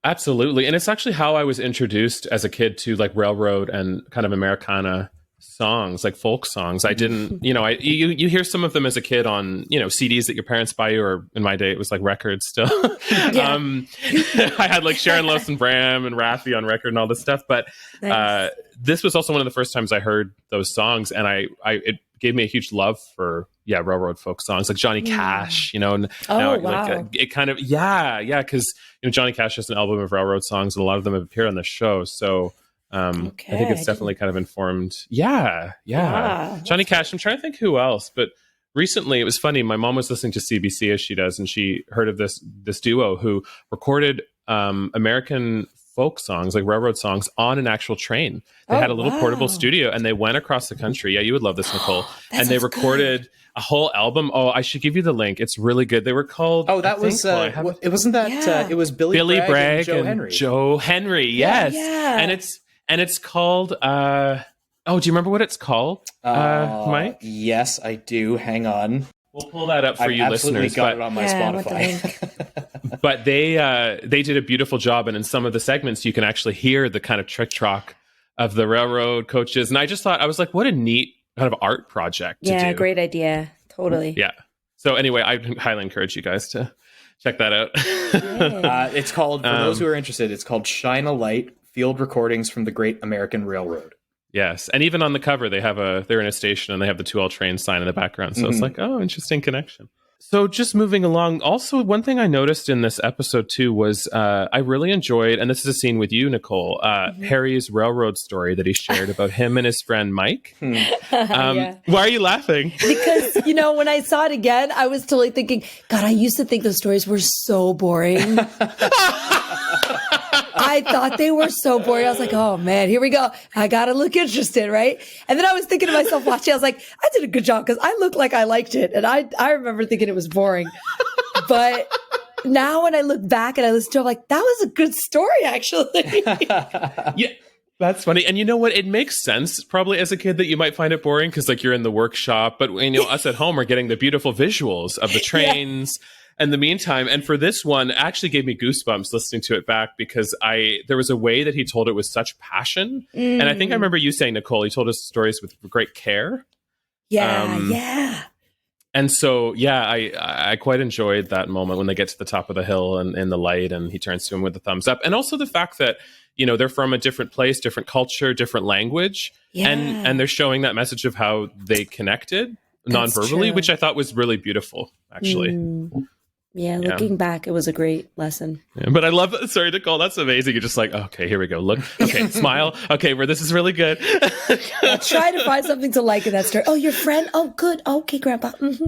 Absolutely. And it's actually how I was introduced as a kid to like railroad and kind of Americana songs, like folk songs. I didn't, you hear some of them as a kid on, CDs that your parents buy you, or in my day, it was like records still. I had like Sharon Lois and Bram and Raffi on record and all this stuff. But this was also one of the first times I heard those songs. And it gave me a huge love for, railroad folk songs like Johnny Cash, and it kind of, because, Johnny Cash has an album of railroad songs and a lot of them have appeared on the show. So, I think it's definitely kind of informed. Yeah. Johnny Cash. I'm trying to think who else, but recently it was funny. My mom was listening to CBC as she does, and she heard of this duo who recorded American folk songs, like railroad songs, on an actual train. They had a little portable studio, and they went across the country. Yeah, you would love this, Nicolle. And they recorded a whole album. Oh, I should give you the link. It's really good. They were called. Oh, that was. It wasn't that. It was Billy Bragg and Joe Henry. Yes, and it's called. Do you remember what it's called, Mike? Yes, I do. Hang on. We'll pull that up for you listeners. Got it on my Spotify. But they did a beautiful job, and in some of the segments, you can actually hear the kind of trick-trock of the railroad coaches. And I just thought, I was like, what a neat kind of art project to do. Yeah, great idea. Totally. Yeah. So anyway, I highly encourage you guys to check that out. It's called, for those who are interested, it's called Shine a Light, Field Recordings from the Great American Railroad. Yes. And even on the cover, they're in a station and they have the 2L train sign in the background. So it's like, oh, interesting connection. So just moving along. Also, one thing I noticed in this episode too was I really enjoyed, and this is a scene with you, Nicolle, Harry's railroad story that he shared about him and his friend Mike. Why are you laughing? Because, when I saw it again, I was totally thinking, God, I used to think those stories were so boring. I thought they were so boring. I was like, oh man, here we go. I got to look interested, right? And then I was thinking to myself watching, I was like, I did a good job because I looked like I liked it. And I remember thinking it was boring. But now when I look back and I listen to it, I'm like, that was a good story, actually. Yeah, that's funny. And you know what? It makes sense probably as a kid that you might find it boring because like you're in the workshop. But us at home are getting the beautiful visuals of the trains. Yeah. And the meantime, and for this one, it actually gave me goosebumps listening to it back because there was a way that he told it with such passion. And I think I remember you saying, Nicolle, he told us stories with great care. Yeah. And so, I quite enjoyed that moment when they get to the top of the hill and in the light and he turns to him with a thumbs up. And also the fact that, they're from a different place, different culture, different language. Yeah. And they're showing that message of how they connected non-verbally, which I thought was really beautiful, actually. Yeah, looking back, it was a great lesson. Yeah, but I love that. Sorry, Nicolle, that's amazing. You're just like, okay, here we go. Look, okay, smile. Okay, this is really good. Yeah, try to find something to like in that story. Oh, your friend? Oh, good. Okay, Grandpa. Mm-hmm.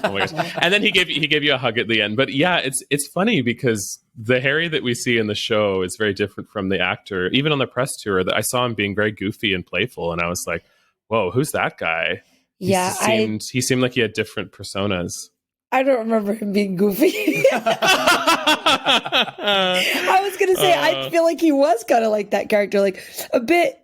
Oh my gosh. And then he gave you a hug at the end. But yeah, it's funny because the Harry that we see in the show is very different from the actor. Even on the press tour, that I saw him being very goofy and playful, and I was like, whoa, who's that guy? He seemed like he had different personas. I don't remember him being goofy. I was going to say, I feel like he was kind of like that character, like a bit,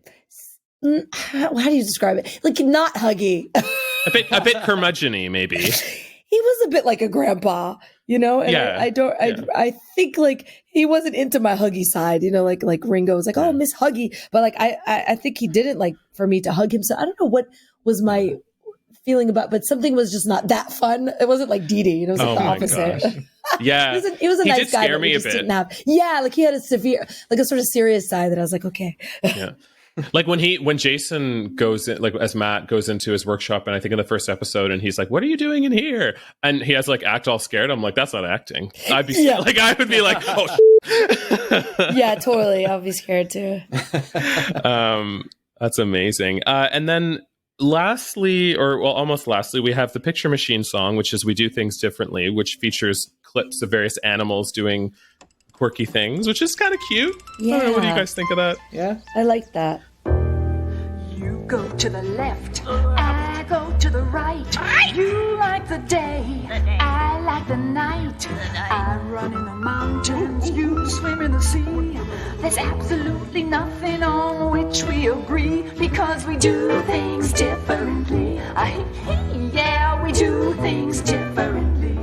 how do you describe it? Like not huggy. a bit curmudgeon-y, maybe. He was a bit like a grandpa, And I think like he wasn't into my huggy side, like Ringo was like, oh, Miss Huggy. But like, I think he didn't like for me to hug him. So I don't know what was my feeling about, but something was just not that fun. It wasn't like Dee. It was like the opposite. Gosh. Yeah. he was a nice guy that we just didn't have. Yeah, like he had a sort of serious side that I was like, okay. Yeah. Like when Jason goes in, like as Matt goes into his workshop, and I think in the first episode, and he's like, "What are you doing in here?" And he has like act all scared. I'm like, that's not acting. I would be like, oh. Yeah, totally. I'll be scared too. That's amazing. And then almost lastly, we have the Picture Machine song, which is "We Do Things Differently," which features clips of various animals doing quirky things, which is kind of cute. Yeah. I don't know, what do you guys think of that? Yeah, I like that. You go to the left, I go to the right. You like the day, I like the night. I run in the mountains, you swim in the sea. There's absolutely nothing on which we agree, because we do things differently. Yeah, we do things differently.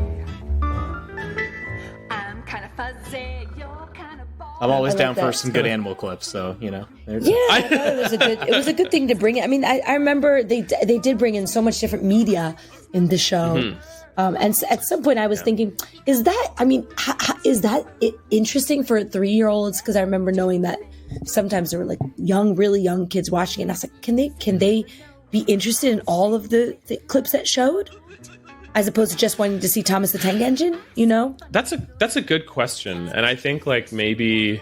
I'm kind of fuzzy, you're kind of bald. I'm always down for some good animal clips, so I thought it was a good thing to bring it. I mean, I remember they did bring in so much different media in the show. Mm-hmm. And at some point I was thinking, is that interesting for 3-year-olds? Because I remember knowing that sometimes there were like really young kids watching it. And I was like, can they be interested in all of the clips that showed, as opposed to just wanting to see Thomas the Tank Engine? That's a good question, and I think like maybe.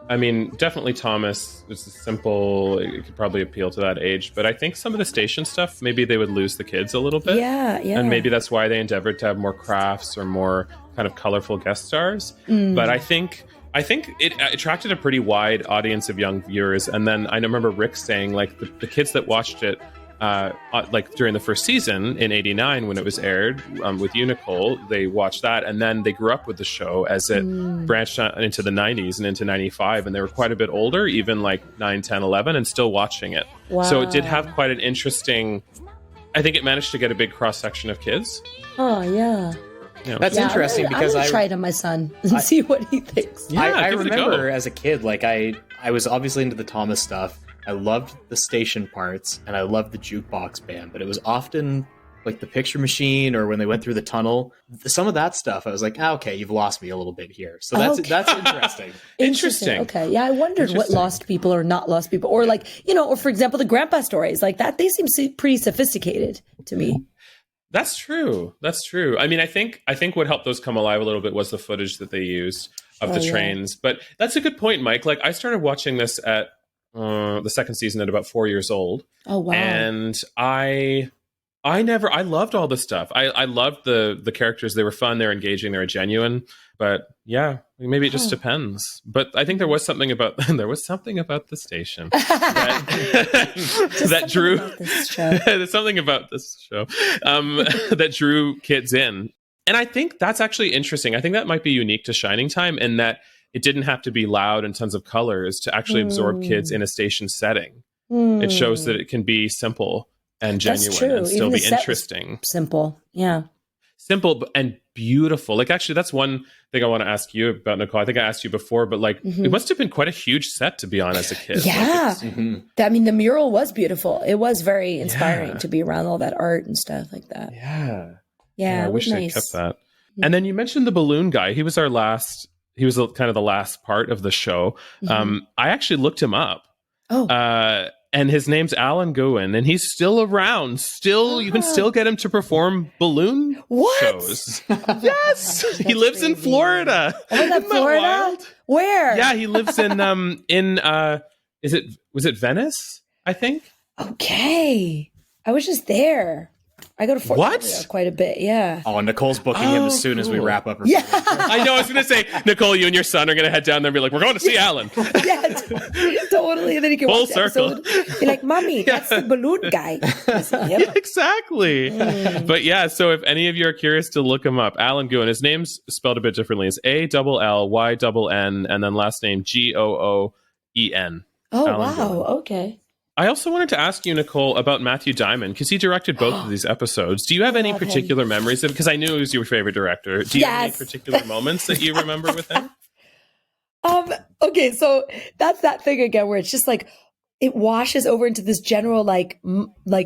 I mean, definitely Thomas is simple. It could probably appeal to that age. But I think some of the station stuff, maybe they would lose the kids a little bit. Yeah. And maybe that's why they endeavored to have more crafts or more kind of colorful guest stars. But I think it attracted a pretty wide audience of young viewers. And then I remember Rick saying, like, the kids that watched it, like during the first season in '89 when it was aired with you, Nicolle, they watched that, and then they grew up with the show as it branched out into the '90s and into '95, and they were quite a bit older, even like 9, 10, 11, and still watching it. Wow. So it did have quite an interesting. I think it managed to get a big cross section of kids. Oh yeah. That's interesting because I'm gonna try it on my son and see what he thinks. Yeah, I remember as a kid, like I was obviously into the Thomas stuff. I loved the station parts, and I loved the jukebox band, but it was often like the Picture Machine or when they went through the tunnel. Some of that stuff, I was like, okay, you've lost me a little bit here. So that's interesting. Interesting. Okay, yeah, I wondered what lost people or not lost people, or like, or for example, the grandpa stories like that. They seem pretty sophisticated to me. That's true. I mean, I think what helped those come alive a little bit was the footage that they used of the trains. But that's a good point, Mike. Like, I started watching this at the second season at about 4 years old. Oh wow! And I loved all this stuff. I loved the characters. They were fun. They were engaging. They were genuine. But yeah, maybe it just depends. But I think there was something about the station that drew. There's something about this show that drew kids in, and I think that's actually interesting. I think that might be unique to Shining Time in that it didn't have to be loud and tons of colors to actually absorb kids in a station setting. It shows that it can be simple and genuine and still be interesting. Simple. Yeah. Simple and beautiful. Like, actually, that's one thing I want to ask you about, Nicolle. I think I asked you before, but like, it must have been quite a huge set to be on as a kid. Yeah. I mean, the mural was beautiful. It was very inspiring to be around all that art and stuff like that. Yeah. Yeah. I wish they kept that. And then you mentioned the balloon guy. He was he was kind of the last part of the show. I actually looked him up. Oh. and his name's Alan Gowen, and he's still around. Still, you can still get him to perform balloon shows. Yes, he lives in Florida. Oh, is that Florida? Where? Yeah, he lives in was it Venice? I think. Okay, I was just there. I go to Fort Lauderdale quite a bit, yeah. Oh, and Nicole's booking him as soon as we wrap up. Yeah. I know. I was going to say, Nicolle, you and your son are going to head down there and be like, we're going to see Alan. Yeah, totally. And then he can full circle. You're like, Mommy, that's the balloon guy. Like, yep. Yeah, exactly. But yeah, so if any of you are curious to look him up, Alan Gowen, his name's spelled a bit differently. It's ALLYNN and then last name GOOEN. Oh, Alan wow. Gowen. Okay. I also wanted to ask you, Nicolle, about Matthew Diamond, because he directed both of these episodes. Do you have any particular memories of it? Because I knew he was your favorite director. Do you have any particular moments that you remember with him? Okay, so that's that thing again where it's just like it washes over into this general like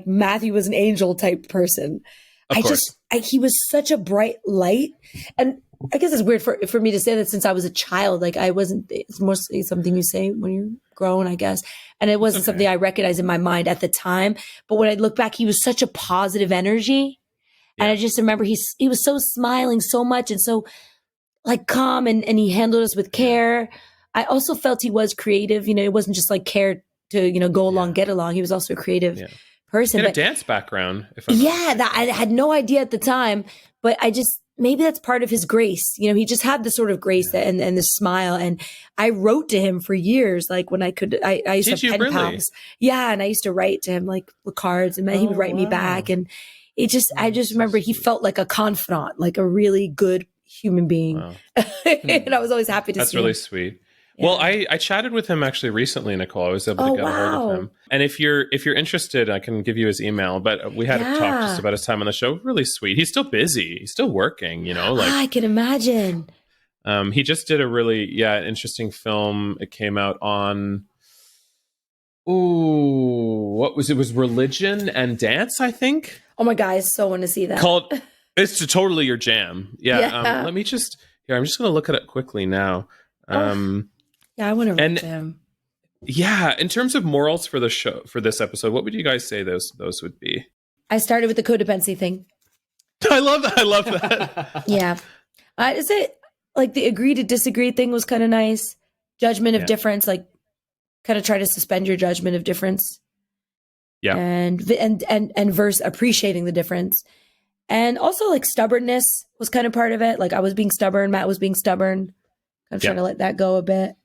Matthew was an angel type person. Of course. He was such a bright light, and I guess it's weird for me to say that since I was a child. Like I wasn't. It's mostly something you say when you're grown, I guess. And it wasn't something I recognized in my mind at the time. But when I look back, he was such a positive energy. Yeah. And I just remember he was so smiling so much and so like calm and he handled us with care. I also felt he was creative. You know, it wasn't just like care to, you know, go along, get along. He was also a creative person. He had a dance background. That I had no idea at the time, but maybe that's part of his grace. You know, he just had the sort of grace and the smile. And I wrote to him for years. Like when I used to have pen pals. Yeah. And I used to write to him like with cards and he would write me back. And I just remember he felt like a confidant, like a really good human being. Wow. And I was always happy to see him. That's really sweet. Yeah. Well, I chatted with him actually recently, Nicolle. I was able to get a hold of him. And if you're interested, I can give you his email. But we had a talk just about his time on the show. Really sweet. He's still busy. He's still working, you know. Like I can imagine. He just did a really interesting film. It came out on what was it? Was Religion and Dance, I think. Oh my God, I so want to see that. It's totally your jam. Yeah. Let me just I'm just going to look at it quickly now. Yeah, I want to read them. Yeah, in terms of morals for the show, for this episode, what would you guys say those would be? I started with the codependency thing. I love that. Yeah. Is it like the agree to disagree thing was kind of nice? Judgment of difference, like kind of try to suspend your judgment of difference. Yeah. And verse appreciating the difference. And also like stubbornness was kind of part of it. Like I was being stubborn, Matt was being stubborn. I'm trying to let that go a bit.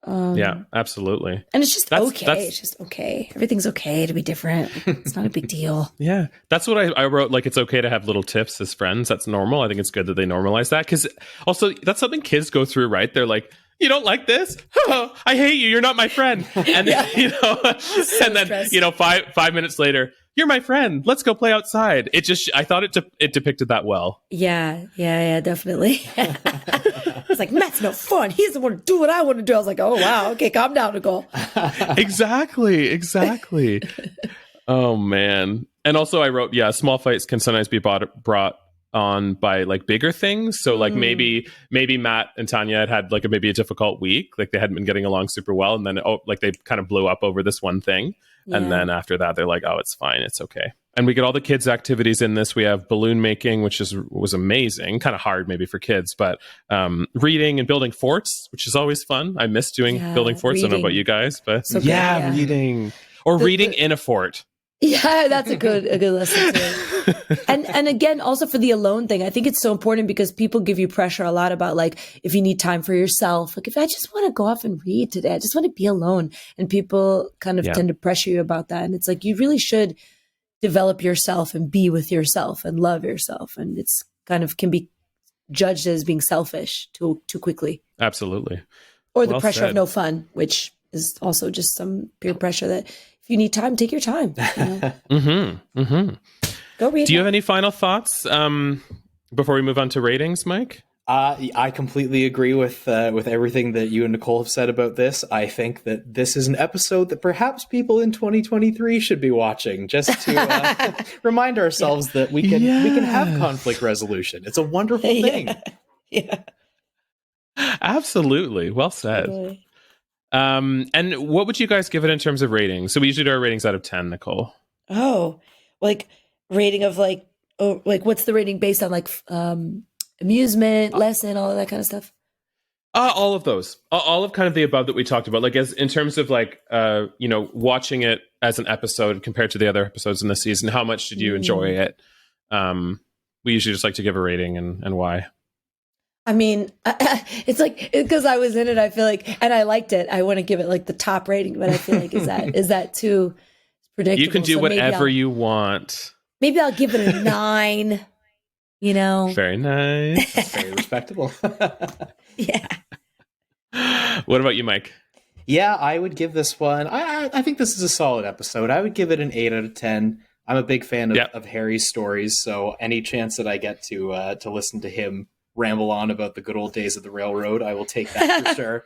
Yeah, absolutely. And it's just okay. It's just okay. Everything's okay to be different. It's not a big deal. Yeah. That's what I wrote. Like, it's okay to have little tiffs as friends. That's normal. I think it's good that they normalize that. Because also, that's something kids go through, right? They're like, you don't like this? Oh, I hate you. You're not my friend. And then, and then, 5 minutes later, you're my friend. Let's go play outside. I thought it depicted that well. Yeah, definitely. It's like, Matt's no fun. He doesn't want to do what I want to do. I was like, oh, wow. Okay, calm down, Nicolle. Exactly. Oh, man. And also I wrote, small fights can sometimes be brought on by like bigger things. So like maybe Matt and Tanya had like maybe a difficult week. Like they hadn't been getting along super well. And then they kind of blew up over this one thing. Yeah. And then after that, they're like, oh, it's fine. It's okay. And we get all the kids' activities in this. We have balloon making, which was amazing. Kind of hard maybe for kids, but reading and building forts, which is always fun. I miss building forts. Reading. I don't know about you guys, but reading. Or reading in a fort. Yeah, that's a good lesson too. And again, also for the alone thing, I think it's so important because people give you pressure a lot about like if you need time for yourself. Like if I just want to go off and read today, I just want to be alone. And people kind of tend to pressure you about that. And it's like you really should develop yourself and be with yourself and love yourself. And it's kind of can be judged as being selfish too quickly. Absolutely. Or the pressure of no fun, which is also just some peer pressure that if you need time, take your time. Go read. Do you have any final thoughts before we move on to ratings, Mike? I completely agree with everything that you and Nicolle have said about this. I think that this is an episode that perhaps people in 2023 should be watching, just to remind ourselves that we can have conflict resolution. It's a wonderful thing. Yeah. Absolutely. Well said. Totally. And what would you guys give it in terms of ratings? So we usually do our ratings out of 10, Nicolle. Oh, like rating of like what's the rating based on, like amusement, lesson, all of that kind of stuff? All of those, all of kind of the above that we talked about, like as in terms of like, watching it as an episode compared to the other episodes in the season, how much did you enjoy it? We usually just like to give a rating and why. I mean, it's like, because I was in it, I feel like, and I liked it. I want to give it like the top rating, but I feel like, is that too predictable? You can do whatever you want. Maybe I'll give it a 9, Very nice. That's very respectable. Yeah. What about you, Mike? Yeah, I would give this one, I think this is a solid episode. I would give it an 8 out of 10. I'm a big fan of Harry's stories, so any chance that I get to listen to him ramble on about the good old days of the railroad, I will take that for sure.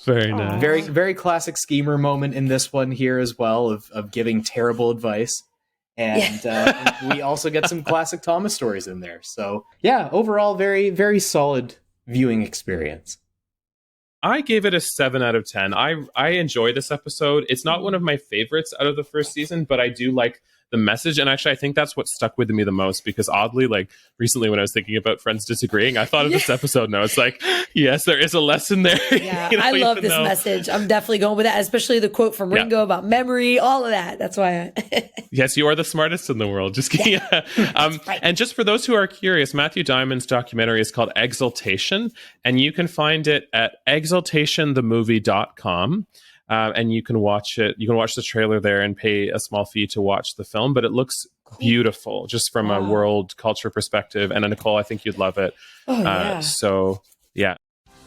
Very nice. Very, very classic schemer moment in this one here as well, of giving terrible advice. And we also get some classic Thomas stories in there. So yeah, overall, very, very solid viewing experience. I gave it a 7 out of 10. I enjoy this episode. It's not one of my favorites out of the first season, but I do like the message. And actually, I think that's what stuck with me the most, because oddly, like recently when I was thinking about friends disagreeing, I thought of this episode and I was like, yes, there is a lesson there. Yeah, I love this message. I'm definitely going with that, especially the quote from Ringo about memory, all of that. That's why. Yes, you are the smartest in the world. Just kidding. Right. And just for those who are curious, Matthew Diamond's documentary is called Exultation, and you can find it at exultationthemovie.com. And you can watch it. You can watch the trailer there and pay a small fee to watch the film. But it looks beautiful, just from a world culture perspective. And Nicolle, I think you'd love it. Oh, yeah. So, yeah.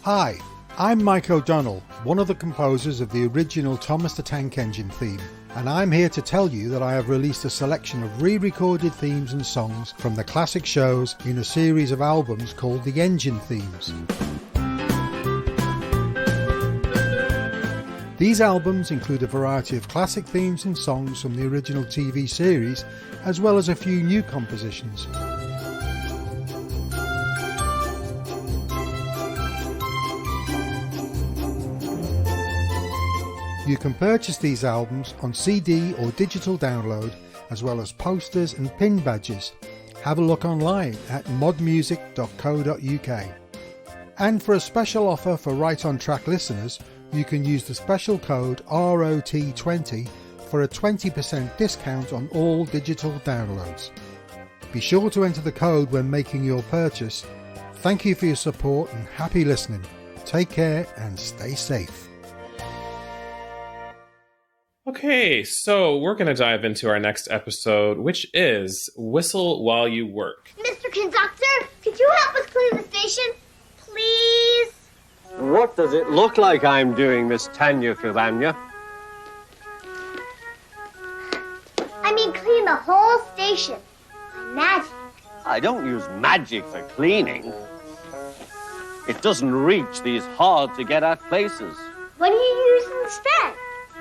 Hi, I'm Mike O'Donnell, one of the composers of the original Thomas the Tank Engine theme. And I'm here to tell you that I have released a selection of re-recorded themes and songs from the classic shows in a series of albums called the Engine Themes. These albums include a variety of classic themes and songs from the original TV series, as well as a few new compositions. You can purchase these albums on CD or digital download, as well as posters and pin badges. Have a look online at modmusic.co.uk. And for a special offer for Right On Track listeners, you can use the special code ROT20 for a 20% discount on all digital downloads. Be sure to enter the code when making your purchase. Thank you for your support and happy listening. Take care and stay safe. Okay, so we're going to dive into our next episode, which is Whistle While You Work. Mr. Conductor, could you help us clean the station? Please? What does it look like I'm doing, Miss Tanya Cavagna? I mean, clean the whole station. By magic. I don't use magic for cleaning. It doesn't reach these hard-to-get-at places. What do you use instead?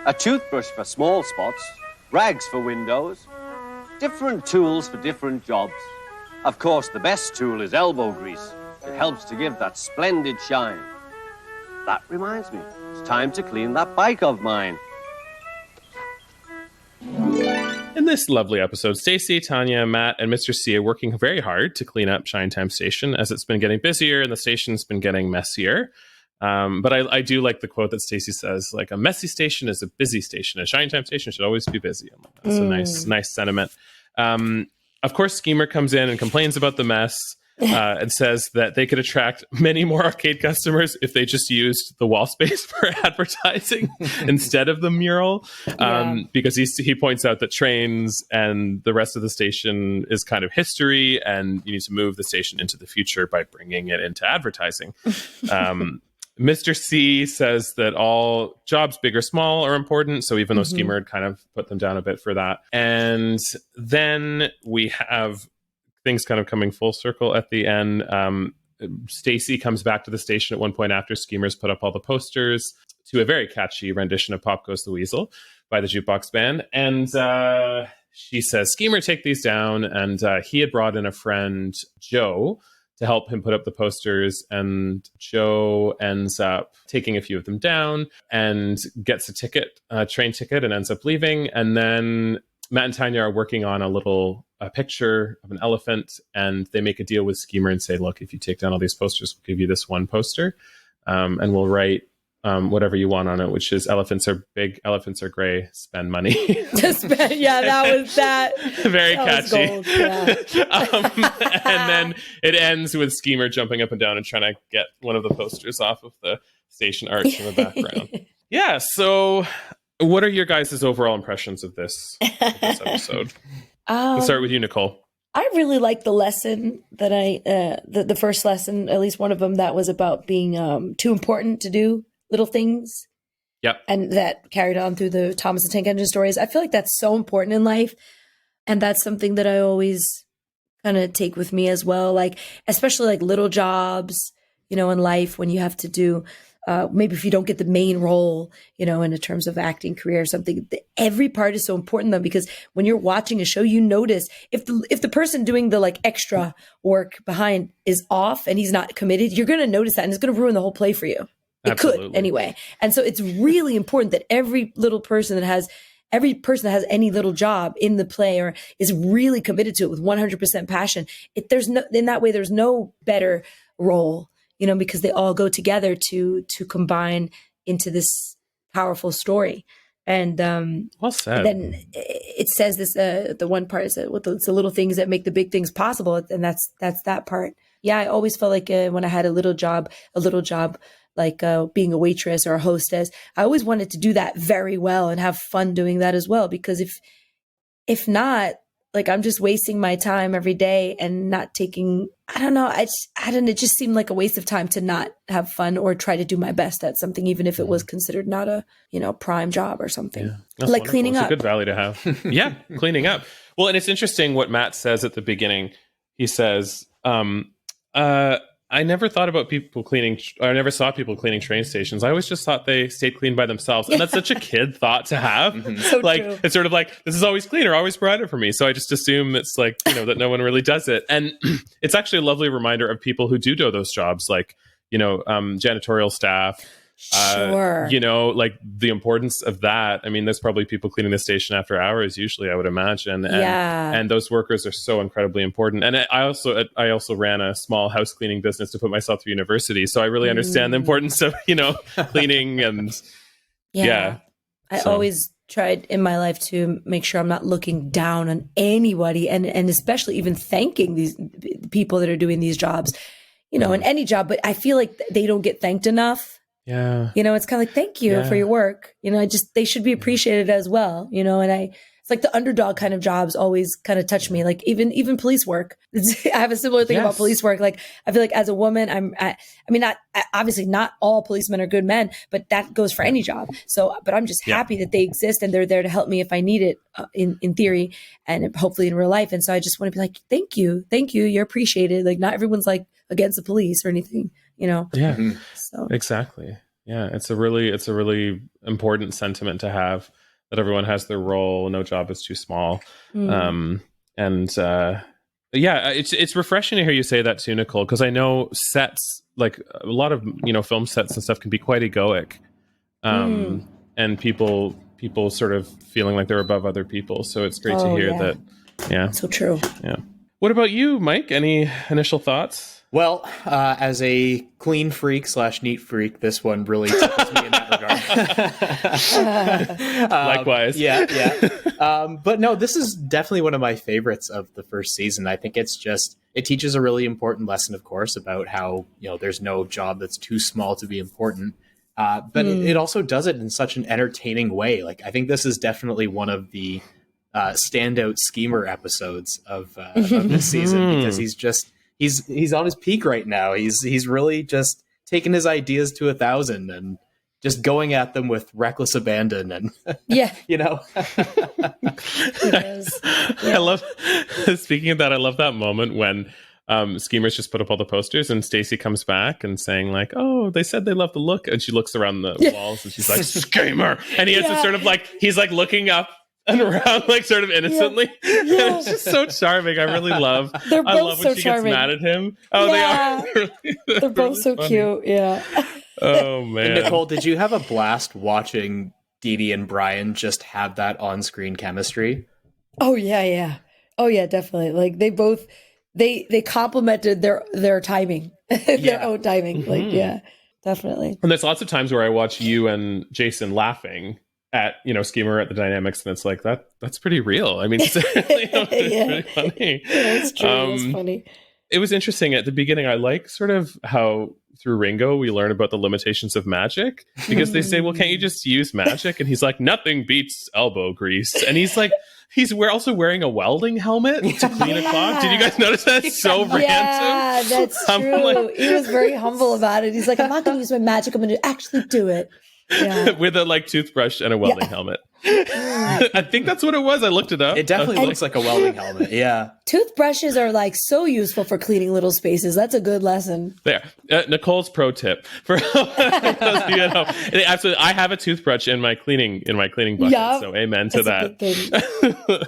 A toothbrush for small spots, rags for windows, different tools for different jobs. Of course, the best tool is elbow grease. It helps to give that splendid shine. That reminds me, it's time to clean that bike of mine. In this lovely episode, Stacey, Tanya, Matt, and Mr. C are working very hard to clean up Shinetime Station as it's been getting busier and the station's been getting messier. But I do like the quote that Stacey says, like, a messy station is a busy station. A Shinetime Station should always be busy. I'm like, that's a nice sentiment. Of course, Schemer comes in and complains about the mess. And says that they could attract many more arcade customers if they just used the wall space for advertising instead of the mural. Because he points out that trains and the rest of the station is kind of history, and you need to move the station into the future by bringing it into advertising. Mr. C says that all jobs, big or small, are important. So even though Schemer had kind of put them down a bit for that. And then we have things kind of coming full circle at the end. Stacey comes back to the station at one point after Schemer's put up all the posters to a very catchy rendition of Pop Goes the Weasel by the Jukebox Band. And she says, Schemer, take these down. And he had brought in a friend, Joe, to help him put up the posters. And Joe ends up taking a few of them down and gets a train ticket, and ends up leaving. And then Matt and Tanya are working on a picture of an elephant, and they make a deal with Schemer and say, look, if you take down all these posters, we'll give you this one poster, and we'll write whatever you want on it, which is elephants are big, elephants are gray, spend money. That was that. Very that catchy. Was gold, yeah. And then it ends with Schemer jumping up and down and trying to get one of the posters off of the station arch in the background. Yeah. So what are your guys' overall impressions of this episode? Let's start with you, Nicolle. I really liked the lesson that the first lesson, at least one of them, that was about being too important to do little things. Yep. And that carried on through the Thomas the Tank Engine stories. I feel like that's so important in life. And that's something that I always kind of take with me as well. Like, especially like little jobs, in life when you have to do, maybe if you don't get the main role, in terms of acting career or something, every part is so important though, because when you're watching a show, you notice if the person doing the like extra work behind is off and he's not committed, you're going to notice that, and it's going to ruin the whole play for you. It Absolutely. Could anyway. And so it's really important that every person that has any little job in the play or is really committed to it with 100% passion. In that way, there's no better role, because they all go together to combine into this powerful story. And well said. Then it says this, the one part is that it's the little things that make the big things possible. And that's that part. Yeah. I always felt like when I had a little job, like being a waitress or a hostess, I always wanted to do that very well and have fun doing that as well. Because if not, like I'm just wasting my time every day and not taking, I don't know. It just seemed like a waste of time to not have fun or try to do my best at something, even if it was considered not a, prime job or something. Yeah. Like wonderful. Cleaning up. It's a good value to have. Yeah. Cleaning up. Well, and it's interesting what Matt says at the beginning. He says, I never thought about people cleaning. I never saw people cleaning train stations. I always just thought they stayed clean by themselves. And that's such a kid thought to have. So like, true. it's sort of like, this is always clean or always provided for me. So I just assume it's like, that no one really does it. And it's actually a lovely reminder of people who do those jobs, like, janitorial staff. Sure. Like the importance of that. I mean, there's probably people cleaning the station after hours, usually, I would imagine. And those workers are so incredibly important. And I also ran a small house cleaning business to put myself through university. So I really understand the importance of, cleaning and I always tried in my life to make sure I'm not looking down on anybody and especially even thanking these people that are doing these jobs, in any job. But I feel like they don't get thanked enough. Yeah. It's kind of like, thank you for your work. They should be appreciated as well, and it's like the underdog kind of jobs always kind of touch me. Like even police work. I have a similar thing about police work. Like I feel like as a woman, obviously not all policemen are good men, but that goes for any job. So, but I'm just happy that they exist and they're there to help me if I need it in theory and hopefully in real life. And so I just want to be like, thank you. You're appreciated. Like not everyone's like against the police or anything. Yeah, so exactly. Yeah, it's a really important sentiment to have, that everyone has their role. No job is too small. It's refreshing to hear you say that too, Nicolle, because I know sets, like a lot of film sets and stuff, can be quite egoic, and people sort of feeling like they're above other people. So it's great to hear that. Yeah, so true. Yeah. What about you, Mike? Any initial thoughts? Well, as a clean freak / neat freak, this one really tickles me in that regard. Likewise. But no, this is definitely one of my favorites of the first season. I think it teaches a really important lesson, of course, about how, there's no job that's too small to be important. But it also does it in such an entertaining way. Like, I think this is definitely one of the standout Schemer episodes of this season, because he's on his peak right now. He's really just taking his ideas to 1,000 and just going at them with reckless abandon. And I love, speaking of that, I love that moment when Schemers just put up all the posters and Stacy comes back and saying like, oh, they said they love the look. And she looks around the walls and she's like, Schemer. And he has to sort of like, he's like looking up and around like sort of innocently. Yeah. And it's just so charming. I really love. They're both I love when so she charming. gets mad at him. Oh, Yeah. they are. They're both so funny. cute. Yeah. Oh man, And Nicolle, did you have a blast watching Dee Dee and Brian just have that on-screen chemistry? Oh yeah. Oh yeah, definitely. Like they both they complemented their timing, their own timing. Mm-hmm. Like yeah, definitely. And there's lots of times where I watch you and Jason laughing at Schemer at the dynamics, and it's like that's pretty real. I mean, it's really funny. Yeah, it's true. It's funny. It was interesting at the beginning. I like sort of how through Ringo we learn about the limitations of magic, because they say, well, can't you just use magic? And he's like, nothing beats elbow grease. And he's like, we're also wearing a welding helmet to clean a clock. Did you guys notice that? It's so random. Yeah, that's true. He was very humble about it. He's like, I'm not going to use my magic. I'm going to actually do it. Yeah. With a toothbrush and a welding helmet. I think that's what it was. I looked it up. It definitely looks like a welding helmet. Yeah. Toothbrushes are like so useful for cleaning little spaces. That's a good lesson. There. Nicole's pro tip for those of you at home. Absolutely. I have a toothbrush in my cleaning bucket. Yep. So amen to That's that.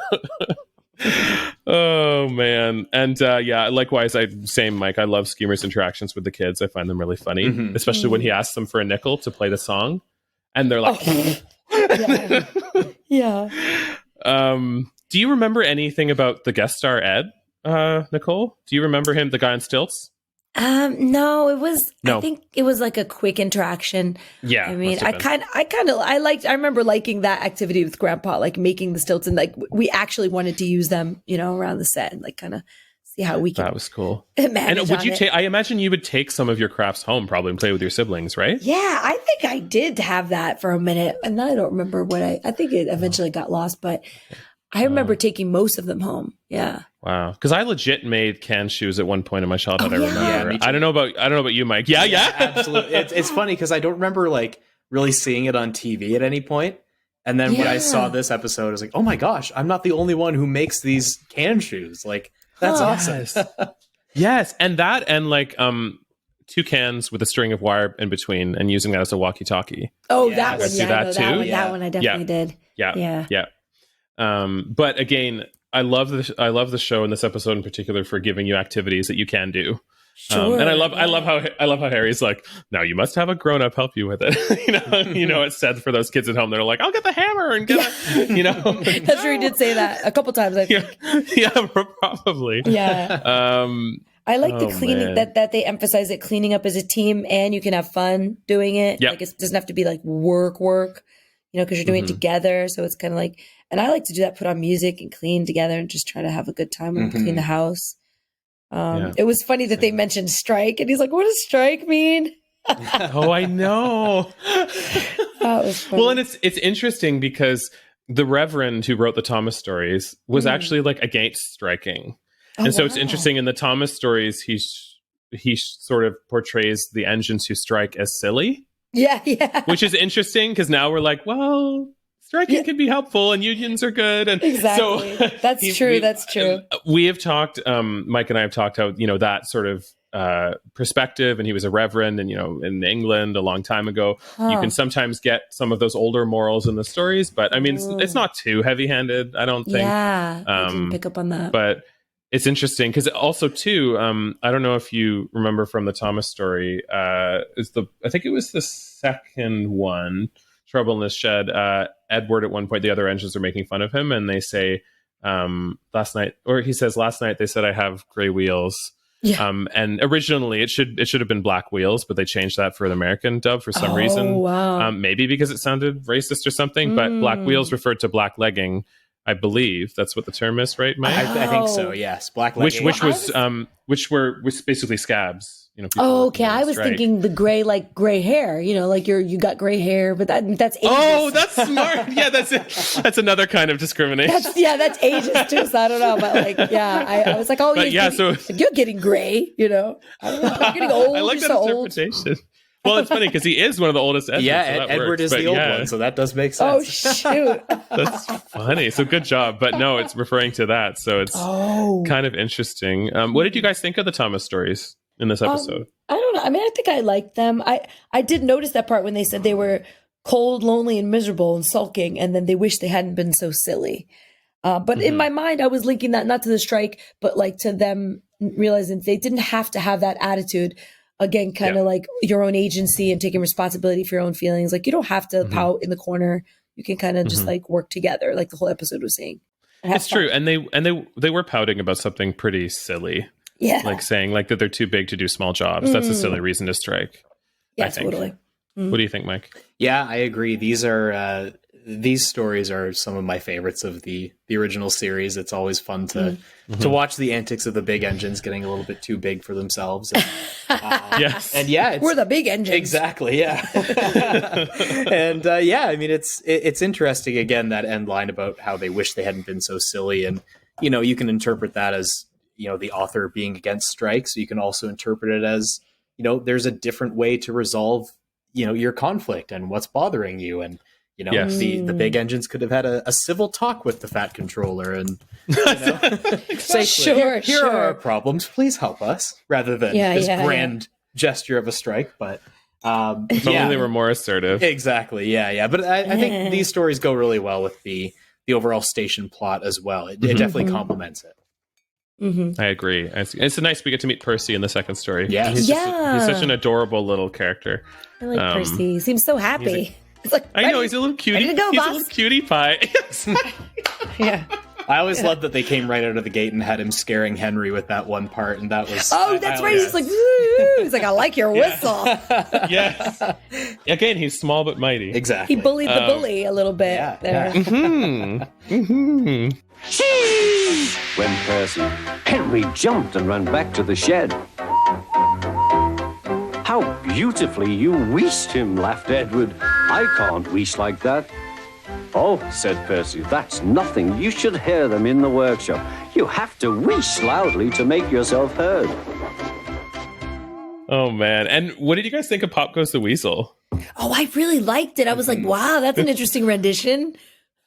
Oh man. And likewise, same Mike. I love Schemer's interactions with the kids. I find them really funny, especially when he asks them for a nickel to play the song. And they're like, Yeah. Do you remember anything about the guest star Ed, Nicolle? Do you remember him, the guy on stilts? No, it was. No. I think it was like a quick interaction. Yeah, I mean, must have I remember liking that activity with Grandpa, like making the stilts, and like we actually wanted to use them, around the set and like kind of see how we can. That was cool. And would you take? I imagine you would take some of your crafts home, probably, and play with your siblings, right? Yeah, I think I did have that for a minute, and then I don't remember what I think it eventually got lost, but I remember taking most of them home. Yeah. Wow, because I legit made canned shoes at one point in my childhood. I remember. Yeah, me too. I don't know about you, Mike. Yeah. Absolutely. It's funny because I don't remember like really seeing it on TV at any point. And then when I saw this episode, I was like, oh my gosh, I'm not the only one who makes these canned shoes. Like that's awesome. Yes, and like 2 cans with a string of wire in between, and using that as a walkie-talkie. Oh, that one. Do Yeah, that I know too? that one. That one I definitely did. Yeah. But again, I love the show in this episode in particular for giving you activities that you can do. Sure. And I love how Harry's like, now you must have a grown up help you with it. It's said for those kids at home. They're like, I'll get the hammer and get it. That's true. He did say that a couple times. I think. Yeah, probably. Yeah. I like the cleaning that they emphasize that cleaning up as a team and you can have fun doing it. Yep. Like it doesn't have to be like work, because you're doing it together. So it's kind of like, and I like to do that, put on music and clean together and just try to have a good time and clean the house. It was funny that they mentioned strike and he's like, what does strike mean? Oh, I know. That was funny. Well, and it's interesting because the Reverend who wrote the Thomas stories was actually like against striking. And so it's interesting in the Thomas stories, he sort of portrays the engines who strike as silly. Yeah. Which is interesting because now we're like, well, striking can be helpful and unions are good. And exactly. So That's true. That's true. We have talked, Mike and I have talked how, that sort of perspective, and he was a reverend and, in England a long time ago, you can sometimes get some of those older morals in the stories, but I mean, it's not too heavy handed, I don't think. Yeah. I didn't pick up on that. But it's interesting because also too, I don't know if you remember from the Thomas story, I think it was the second one, Trouble in the Shed. Edward at one point, the other engines are making fun of him and they say, last night they said I have gray wheels. Yeah. And originally it should have been black wheels, but they changed that for the American dub for some reason. Wow. Maybe because it sounded racist or something, but black wheels referred to black legging. I believe that's what the term is, right, Mike? I think so. Yes, black legging. Which was basically scabs. Okay. I was thinking the gray, like gray hair. Like you got gray hair, but that's ageist. Oh, that's smart. Yeah, that's it. That's another kind of discrimination. That's ageist too. So I don't know, but I was like, oh, you're getting gray. I don't know. You're getting old. I like that interpretation. Old. Well, it's funny because he is one of the oldest Edwards. Yeah, so Edward is the old one, so that does make sense. Oh, shoot. That's funny. So good job. But no, it's referring to that. So it's kind of interesting. What did you guys think of the Thomas stories in this episode? I don't know. I mean, I think I liked them. I did notice that part when they said they were cold, lonely, and miserable and sulking, and then they wish they hadn't been so silly. But in my mind, I was linking that not to the strike, but like to them realizing they didn't have to have that attitude. Again, kind of like your own agency and taking responsibility for your own feelings. Like you don't have to pout in the corner. You can kind of just like work together, like the whole episode was saying. It's true, and they were pouting about something pretty silly. Yeah, like saying like that they're too big to do small jobs. That's a silly reason to strike. Yeah, I think. Totally. What do you think, Mike? Yeah, I agree. These stories are some of my favorites of the original series. It's always fun to watch the antics of the big engines getting a little bit too big for themselves. And, yes, and yeah, we're the big engines. Exactly. Yeah, and I mean, it's interesting again, that end line about how they wish they hadn't been so silly, and you can interpret that as the author being against strikes. You can also interpret it as there's a different way to resolve your conflict and what's bothering you, and the big engines could have had a civil talk with the fat controller and say, here are our problems, please help us, rather than this grand gesture of a strike. But if only they were more assertive. Exactly. Yeah. But I think these stories go really well with the overall station plot as well. It definitely complements it. I agree. It's nice we get to meet Percy in the second story. Yeah, he's such an adorable little character. I like Percy. He seems so happy. He's like, I know, he's a little cutie. Ready to go, he's boss. a little cutie pie. Yeah. I always loved that they came right out of the gate and had him scaring Henry with that one part, and that was that's right. He's like, woo! He's like, I like your whistle. Yes. Again, he's small but mighty. Exactly. He bullied the bully a little bit there. When Percy, Henry jumped and ran back to the shed. How beautifully you wheeshed him, laughed Edward. I can't wheesh like that. Oh, said Percy, that's nothing. You should hear them in the workshop. You have to wheesh loudly to make yourself heard. Oh, man. And what did you guys think of Pop Goes the Weasel? Oh, I really liked it. I was like, wow, that's an interesting rendition.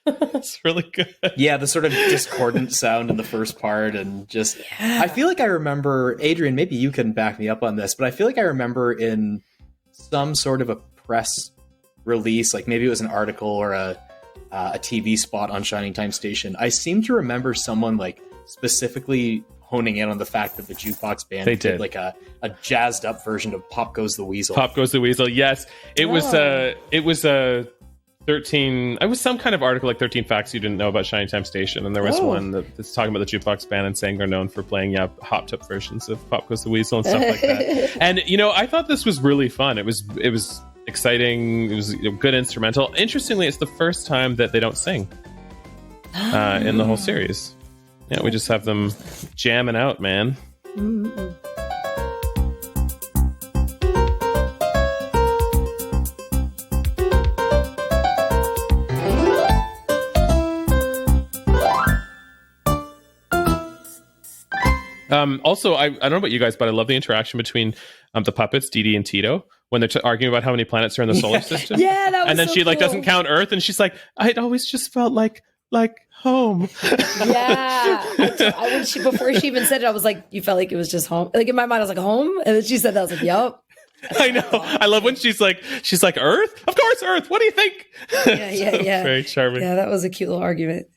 It's really good. Yeah, the sort of discordant sound in the first part, and just I feel like I remember, Adrian, maybe you can back me up on this, but I feel like I remember in some sort of a press release, like maybe it was an article or a TV spot on Shining Time Station, I seem to remember someone like specifically honing in on the fact that the jukebox band did like a jazzed up version of Pop Goes the Weasel. Pop Goes the Weasel, yes. It was a 13, it was some kind of article like 13 facts you didn't know about Shining Time Station, and there was one that's talking about the jukebox band and saying they're known for playing hopped up versions of Pop Goes the Weasel and stuff like that. And I thought this was really fun. It was exciting. It was a good instrumental. Interestingly, it's the first time that they don't sing in the whole series. Yeah, we just have them jamming out, man. Also, I don't know about you guys, but I love the interaction between the puppets, Dee Dee and Tito, when they're arguing about how many planets are in the solar system. Yeah, that was and then so she cool. doesn't count Earth, and she's like, I'd always just felt like home. Yeah. Before she even said it, I was like, you felt like it was just home. Like in my mind, I was like, home? And then she said that, I was like, yup. I know. I love when she's like, Earth? Of course, Earth. What do you think? Yeah. Very charming. Yeah, that was a cute little argument.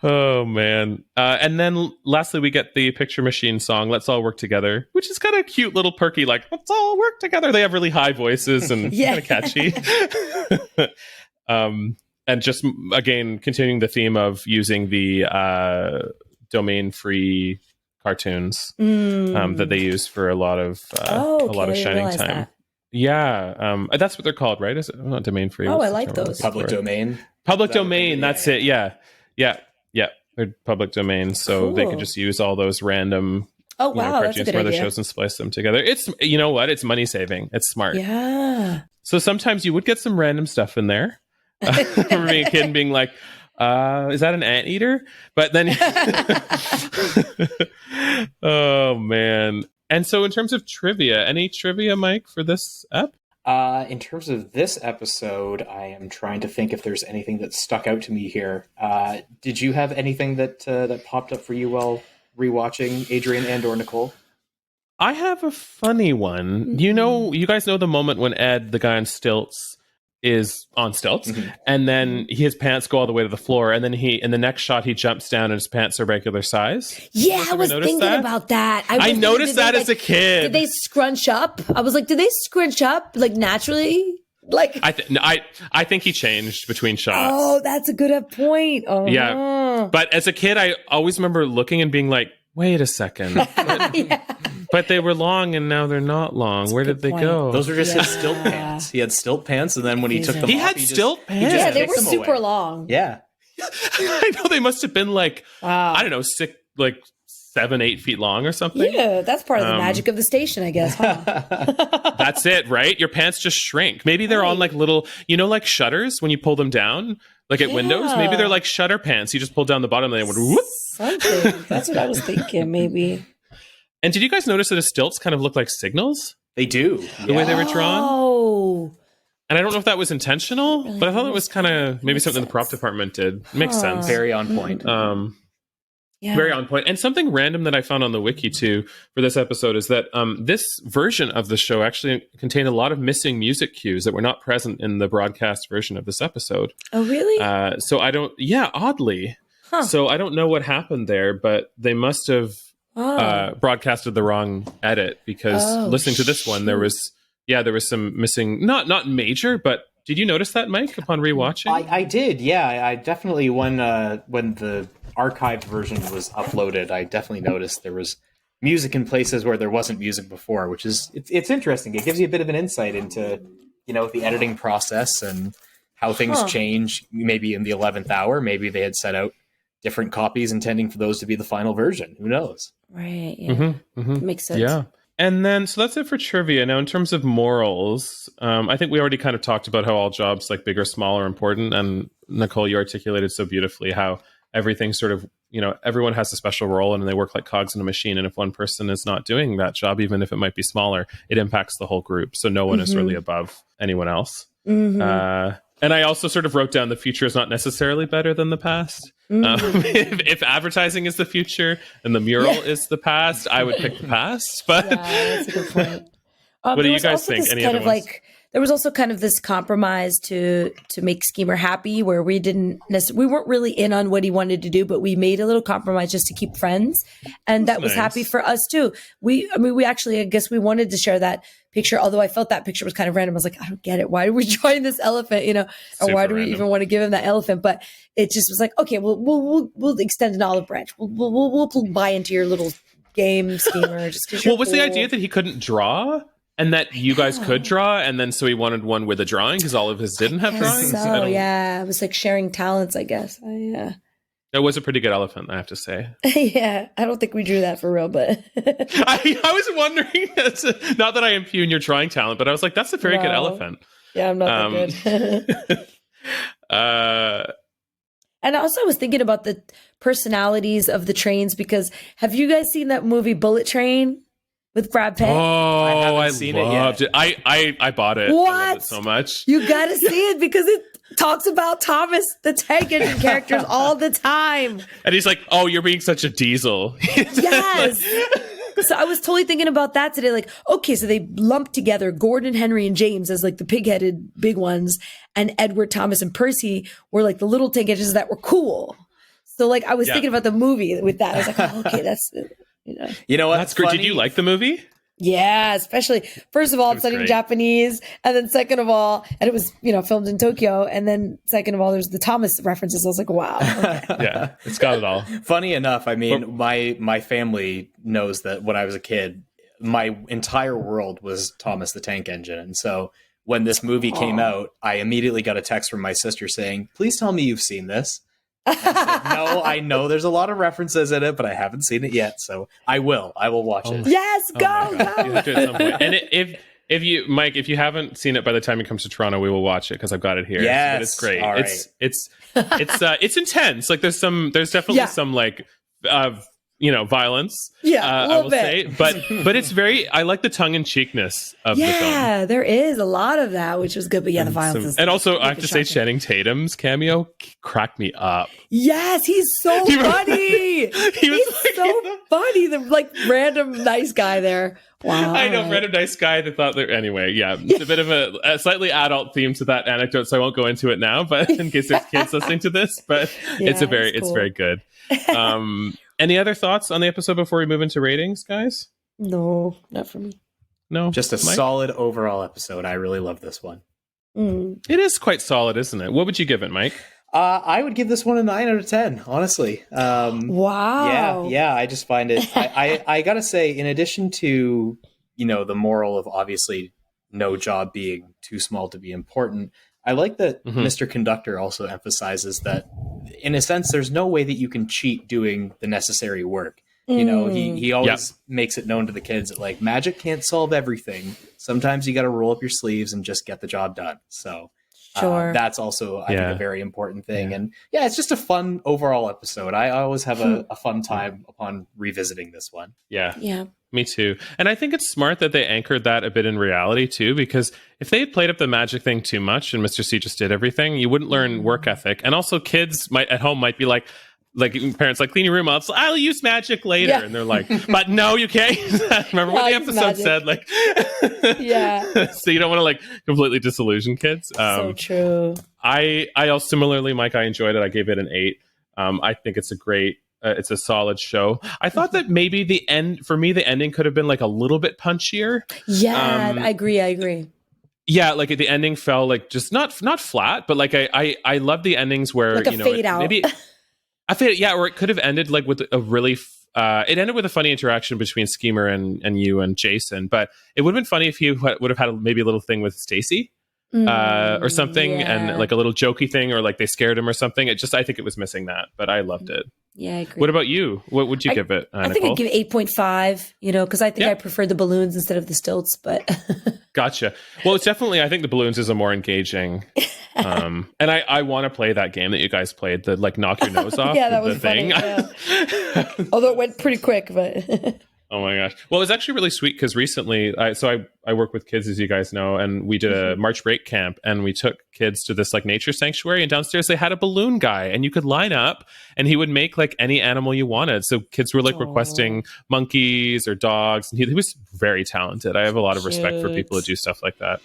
Oh, man. And then lastly, we get the Picture Machine song, Let's All Work Together, which is kind of cute, little perky, like, let's all work together. They have really high voices and kind of catchy. And just, again, continuing the theme of using the domain-free cartoons that they use for a lot of Shining Time. That. Yeah, that's what they're called, right? Is it not domain-free? Oh, I like those. Public domain. Public domain, that's it, yeah. They're public domain, so they could just use all those random cartoons from other shows and splice them together. It's, you know what? It's money saving. It's smart. Yeah. So sometimes you would get some random stuff in there. I remember being a kid and being like, is that an anteater? But then, oh man. And so in terms of trivia, any trivia, Mike, for this ep? In terms of this episode, I am trying to think if there's anything that stuck out to me here. Did you have anything that popped up for you while rewatching, Adrian and or Nicolle? I have a funny one. You guys know the moment when Ed, the guy on stilts, is on stilts, and then his pants go all the way to the floor, and then in the next shot he jumps down and his pants are regular size. Yeah, I was thinking about that. I noticed that as a kid. Did they scrunch up? I was like, did they scrunch up like naturally? Like I think he changed between shots. Oh, that's a good point. Yeah, but as a kid, I always remember looking and being like, wait a second. But they were long and now they're not long. That's Where did they go? Those were just his stilt pants. He had stilt pants, and then when he took them off, he had stilt pants. Yeah, they were super long. Yeah. I know they must have been like, I don't know, 7-8 feet long or something. Yeah, that's part of the magic of the station, I guess, huh? That's it, right? Your pants just shrink. Maybe they're on like little, like shutters when you pull them down, like at windows. Maybe they're like shutter pants. You just pull down the bottom and they went whoop. Something. That's what I was thinking, maybe. And did you guys notice that his stilts kind of look like signals? They do. The way they were drawn? Oh. And I don't know if that was intentional, but I thought it was kind of maybe something the prop department did. Makes sense. Very on point. Very on point. And something random that I found on the wiki too for this episode is that this version of the show actually contained a lot of missing music cues that were not present in the broadcast version of this episode. Oh, really? Oddly. Huh. So I don't know what happened there, but they must have broadcasted the wrong edit, because listening to this one, there was some missing, not major, but did you notice that, Mike, upon rewatching? I did. Yeah, I definitely, when the archived version was uploaded, I definitely noticed there was music in places where there wasn't music before, which is, it's interesting. It gives you a bit of an insight into, the editing process and how things change. Maybe in the 11th hour, maybe they had set out different copies intending for those to be the final version. Who knows? Right. Yeah. Makes sense. Yeah. And then, so that's it for trivia. Now, in terms of morals, I think we already kind of talked about how all jobs, like big or small, are important. And Nicolle, you articulated so beautifully how everything sort of, everyone has a special role and they work like cogs in a machine. And if one person is not doing that job, even if it might be smaller, it impacts the whole group. So no one is really above anyone else. And I also sort of wrote down the future is not necessarily better than the past. If advertising is the future and the mural is the past, I would pick the past. But that's a good point. What do you guys think? Any other ones? There was also kind of this compromise to make Schemer happy, where we weren't really in on what he wanted to do, but we made a little compromise just to keep friends, and that was happy for us too. We actually, I guess we wanted to share that picture, although I felt that picture was kind of random. I was like, I don't get it. Why are we drawing this elephant? Or why do we even want to give him that elephant? But it just was like, okay, we'll extend an olive branch. We'll buy into your little game, Schemer. Just because. Well, was the idea that he couldn't draw? And that you guys could draw, and then so he wanted one with a drawing because all of his didn't have drawings? So, yeah. It was like sharing talents, I guess. It was a pretty good elephant, I have to say. Yeah, I don't think we drew that for real, but... I was wondering, not that I impugn your drawing talent, but I was like, that's a very good elephant. Yeah, I'm not that good. And also I was thinking about the personalities of the trains, because have you guys seen that movie Bullet Train? With Brad Pitt. Oh, I loved it. I bought it. What? I loved it so much. You gotta see it, because it talks about Thomas the Tank Engine characters all the time. And he's like, oh, you're being such a diesel. Yes. So I was totally thinking about that today. Like, okay, so they lumped together Gordon, Henry, and James as like the pig-headed big ones, and Edward, Thomas, and Percy were like the little tank engines that were cool. So like I was thinking about the movie with that. I was like, oh, okay, that's... You know what? That's great. Did you like the movie? Yeah, especially first of all, I'm studying Japanese, and then second of all, and it was filmed in Tokyo, and then second of all, there's the Thomas references. I was like, wow, okay. Yeah, it's got it all. Funny enough, I mean, my family knows that when I was a kid, my entire world was Thomas the Tank Engine, and so when this movie came out, I immediately got a text from my sister saying, "Please tell me you've seen this." I said, no, I know there's a lot of references in it, but I haven't seen it yet, so I will watch it. Yes, go. You have to at some point. And if you, Mike, if you haven't seen it by the time it comes to Toronto, we will watch it because I've got it here. Yes, but it's great. All right. It's intense. Like there's definitely some like violence. Yeah, I will say, but it's very. I like the tongue in cheekness of the film. Yeah, there is a lot of that, which is good. But yeah, the violence is. And also, I have to say, Channing Tatum's cameo cracked me up. Yes, he's so funny. He's so funny. The random nice guy there. Wow. I know, random nice guy that thought that. Anyway, yeah, it's a bit of a slightly adult theme to that anecdote, so I won't go into it now. But in case there's kids listening to this, but it's very good. Any other thoughts on the episode before we move into ratings, guys? No, not for me. No, just a solid overall episode. I really love this one. It is quite solid, isn't it? What would you give it, Mike? I would give this one a 9 out of 10, honestly. Wow. Yeah. I just find it. I gotta say, in addition to the moral of obviously no job being too small to be important, I like that Mr. Conductor also emphasizes that, in a sense, there's no way that you can cheat doing the necessary work. He always makes it known to the kids that magic can't solve everything. Sometimes you got to roll up your sleeves and just get the job done. So that's also, I think, a very important thing. And it's just a fun overall episode. I always have a fun time upon revisiting this one. Yeah. Me too. And I think it's smart that they anchored that a bit in reality too, because if they had played up the magic thing too much and Mr. C just did everything, you wouldn't learn work ethic. And also kids at home might be like parents clean your room. I'll use magic later. And they're like, but no, you can't. Remember what the episode said? So you don't want to completely disillusion kids. So true. I also similarly, Mike, I enjoyed it. I gave it an 8. I think it's a great, it's a solid show. I thought that maybe the ending could have been a little bit punchier. Yeah, I agree. Yeah, at the ending fell just not flat, but I love the endings where a fade out. Maybe I feel or it could have ended with a really it ended with a funny interaction between Schemer and you and Jason, but it would have been funny if he would have had maybe a little thing with Stacy. Or something, and a little jokey thing, or they scared him or something. I think it was missing that, but I loved it. Yeah, I agree. What about you? What would you give it, I think I'd give it 8.5, because I think I preferred the balloons instead of the stilts, but... Gotcha. Well, it's definitely, I think the balloons is a more engaging... and I want to play that game that you guys played, the knock your nose off. Yeah, that was funny. Yeah. Although it went pretty quick, but... Oh my gosh. Well, it was actually really sweet because recently, I work with kids, as you guys know, and we did a March break camp, and we took kids to this nature sanctuary, and downstairs they had a balloon guy, and you could line up and he would make any animal you wanted. So kids were requesting monkeys or dogs, and he was very talented. I have a lot of respect for people who do stuff like that.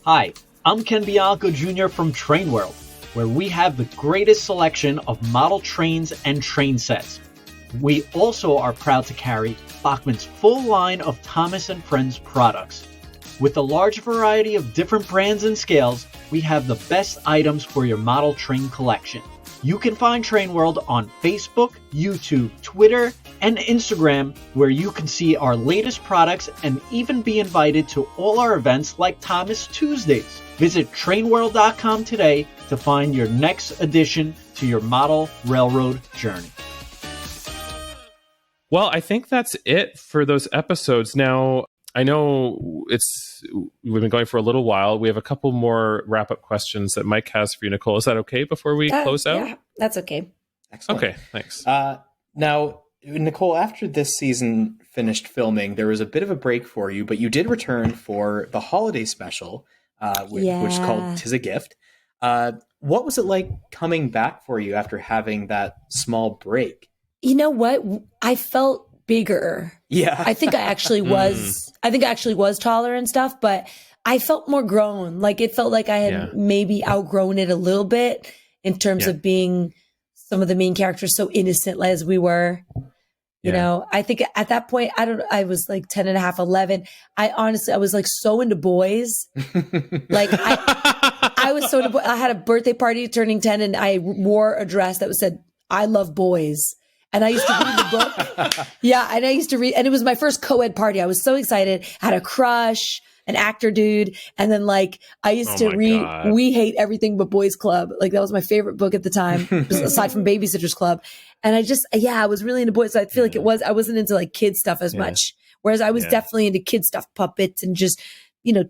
Hi, I'm Ken Bianco Jr. from Train World, where we have the greatest selection of model trains and train sets. We also are proud to carry Bachmann's full line of Thomas & Friends products. With a large variety of different brands and scales, we have the best items for your model train collection. You can find Train World on Facebook, YouTube, Twitter, and Instagram, where you can see our latest products and even be invited to all our events like Thomas Tuesdays. Visit trainworld.com today to find your next addition to your model railroad journey. Well, I think that's it for those episodes. Now, I know we've been going for a little while. We have a couple more wrap-up questions that Mike has for you, Nicolle. Is that okay before we close out? Yeah, that's okay. Excellent. Okay, thanks. Now, Nicolle, after this season finished filming, there was a bit of a break for you, but you did return for the holiday special, which is called 'Tis a Gift. What was it like coming back for you after having that small break? You know what? I felt bigger. Yeah. I think I actually was. I think I actually was taller and stuff, but I felt more grown. It felt like I had maybe outgrown it a little bit in terms of being some of the main characters so innocent as we were. You know, I think at that point, I was 10 and a half, 11. I was so into boys. I was so into boys. I had a birthday party turning 10 and I wore a dress that said, "I love boys." And I used to read the book. And I used to read, and it was my first co-ed party. I was so excited. I had a crush, an actor dude. And then I used to read We Hate Everything But Boys Club. That was my favorite book at the time, aside from Babysitter's Club. And I was really into boys. So I feel I wasn't into kid stuff as much. Whereas I was definitely into kid stuff, puppets and just,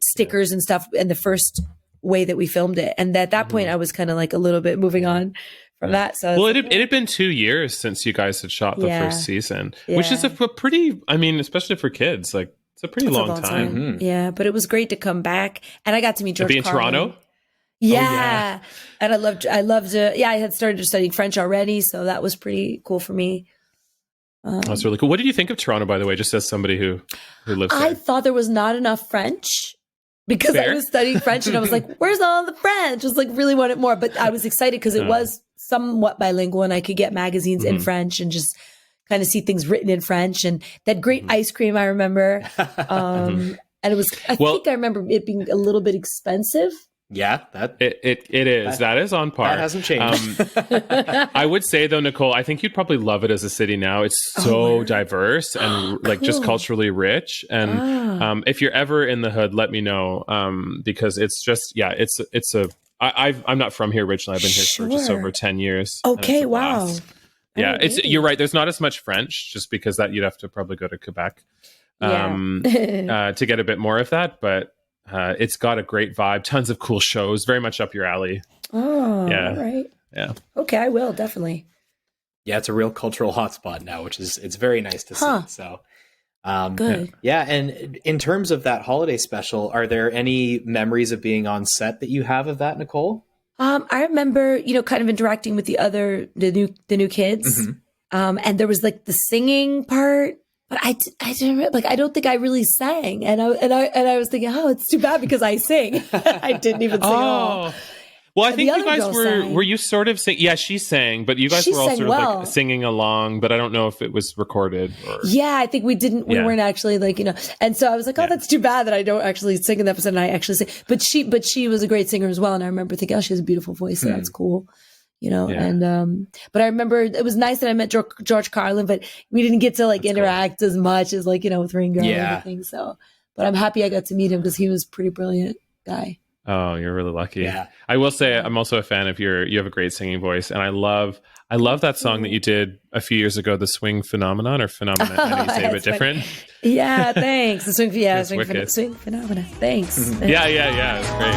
stickers and stuff. And the first way that we filmed it. And at that point I was kind of a little bit moving on from that. So well, it had been 2 years since you guys had shot the first season, which is a pretty, I mean, especially for kids, like it's a pretty long time. Mm-hmm. Yeah, but it was great to come back, and I got to meet George in Carlin. Toronto. Yeah. And I loved I had started studying French already, so that was pretty cool for me. That's really cool. What did you think of Toronto, by the way, just as somebody who lives there? I thought there was not enough French because I was studying French and I was like, where's all the French? I was like, really wanted more, but I was excited because it was somewhat bilingual and I could get magazines in French and just kind of see things written in French, and that great ice cream I remember. And it was, I think I remember it being a little bit expensive. Yeah, it is. That is on par. That hasn't changed. I would say though, Nicolle, I think you'd probably love it as a city now. It's so diverse and like just culturally rich. And if you're ever in the hood, let me know, because it's just I'm not from here originally. I've been here for just over 10 years. Okay, wow. Yeah, you're right. There's not as much French just because that you'd have to probably go to Quebec to get a bit more of that, but. It's got a great vibe, tons of cool shows, very much up your alley. Oh, yeah. All right. Yeah. Okay, I will, definitely. Yeah, it's a real cultural hotspot now, it's very nice to see. So, good. Yeah, and in terms of that holiday special, are there any memories of being on set that you have of that, Nicolle? I remember, kind of interacting with the new kids. And there was like the singing part. But I didn't like. I don't think I really sang, and I was thinking, oh, it's too bad because I sing. I didn't even sing at all. Well, I think you guys were you sort of sing? Yeah, she sang, but you guys were all sort of like singing along. But I don't know if it was recorded. Yeah, I think we didn't. We weren't actually like And so I was like, oh, that's too bad that I don't actually sing in the episode. And I actually sing, but she was a great singer as well. And I remember thinking, oh, she has a beautiful voice. So that's cool. And but I remember it was nice that I met George Carlin, but we didn't get to interact as much as with Ringo and everything. So, but I'm happy I got to meet him because he was a pretty brilliant guy. Oh, you're really lucky. Yeah. I will say I'm also a fan of you have a great singing voice, and I love that song that you did a few years ago, the Swing Phenomenon or Phenomenon. How do you say it a bit different? Yeah, thanks. The Swing Phenomenon. Thanks. Yeah. It's great.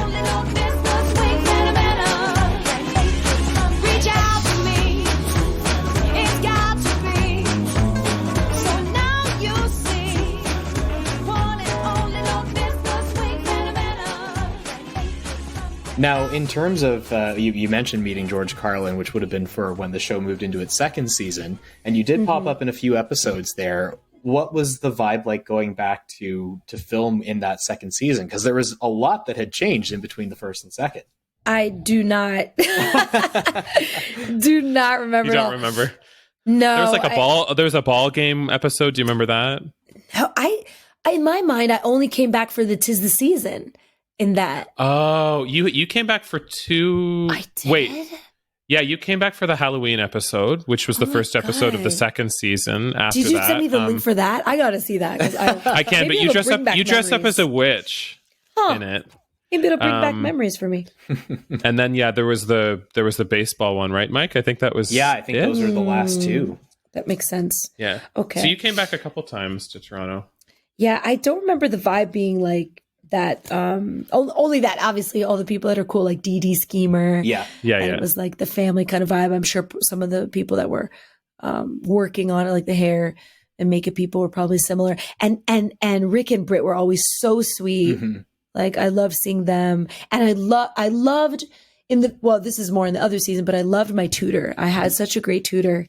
Now, in terms of, you mentioned meeting George Carlin, which would have been for when the show moved into its second season, and you did pop up in a few episodes there. What was the vibe like going back to film in that second season? Because there was a lot that had changed in between the first and second. I do not remember. You don't remember? No. There was a ball game episode. Do you remember that? No, in my mind, I only came back for the 'Tis the Season. In that. Oh, you came back for two. I did? Wait. Yeah, you came back for the Halloween episode, which was the first episode of the second season. After did you that, send me the link for that? I gotta see that. I can, but you dress up as a witch in it. Maybe it'll bring back memories for me. And then there was the baseball one, right, Mike? I think that was. Yeah, I think those are the last two. That makes sense. Yeah. Okay. So you came back a couple times to Toronto. Yeah, I don't remember the vibe being like that. Only that, obviously, all the people that are cool, like Dee Dee Schemer. Yeah. It was like the family kind of vibe. I'm sure some of the people that were working on it, like the hair and makeup people, were probably similar. And Rick and Britt were always so sweet. Mm-hmm. Like I loved seeing them, and I loved this is more in the other season, but I loved my tutor. I had such a great tutor.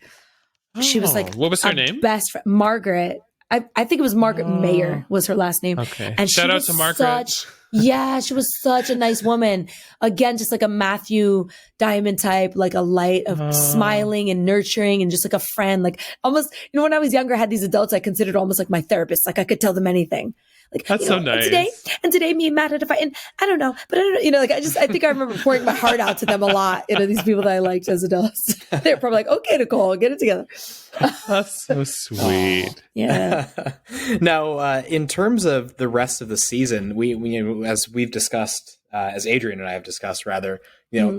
She was like, what was her name? Best friend, Margaret. I think it was Margaret Mayer was her last name. Okay. And shout out to Margaret. She was such a nice woman. Again, just like a Matthew Diamond type, like a light of smiling and nurturing and just like a friend. Like almost, when I was younger, I had these adults I considered almost like my therapist. Like I could tell them anything. Like, that's so nice. And today me and Matt had a fight, and I don't know, but I don't know, I think I remember pouring my heart out to them a lot. These people that I liked as adults. They're probably like, okay, Nicolle, get it together. That's so sweet. Yeah. Now, in terms of the rest of the season, we as we've discussed, as Adrian and I have discussed, rather,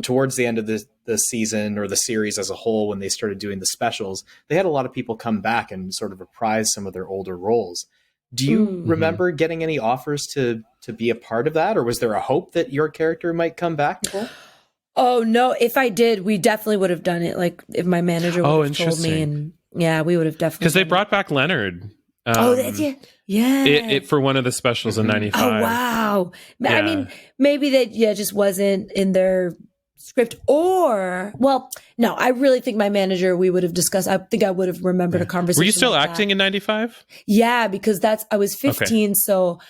towards the end of the season or the series as a whole, when they started doing the specials, they had a lot of people come back and sort of reprise some of their older roles. Do you remember getting any offers to be a part of that, or was there a hope that your character might come back, Nicolle? Oh no! If I did, we definitely would have done it. Like if my manager would have told me, and yeah, we would have definitely. Because they brought back Leonard. Yeah. It for one of the specials in '95. Oh wow! Yeah. I mean, maybe that just wasn't in their script, or no. I really think my manager. We would have discussed. I think I would have remembered a conversation. Were you still like acting in '95? Yeah, because I was 15, so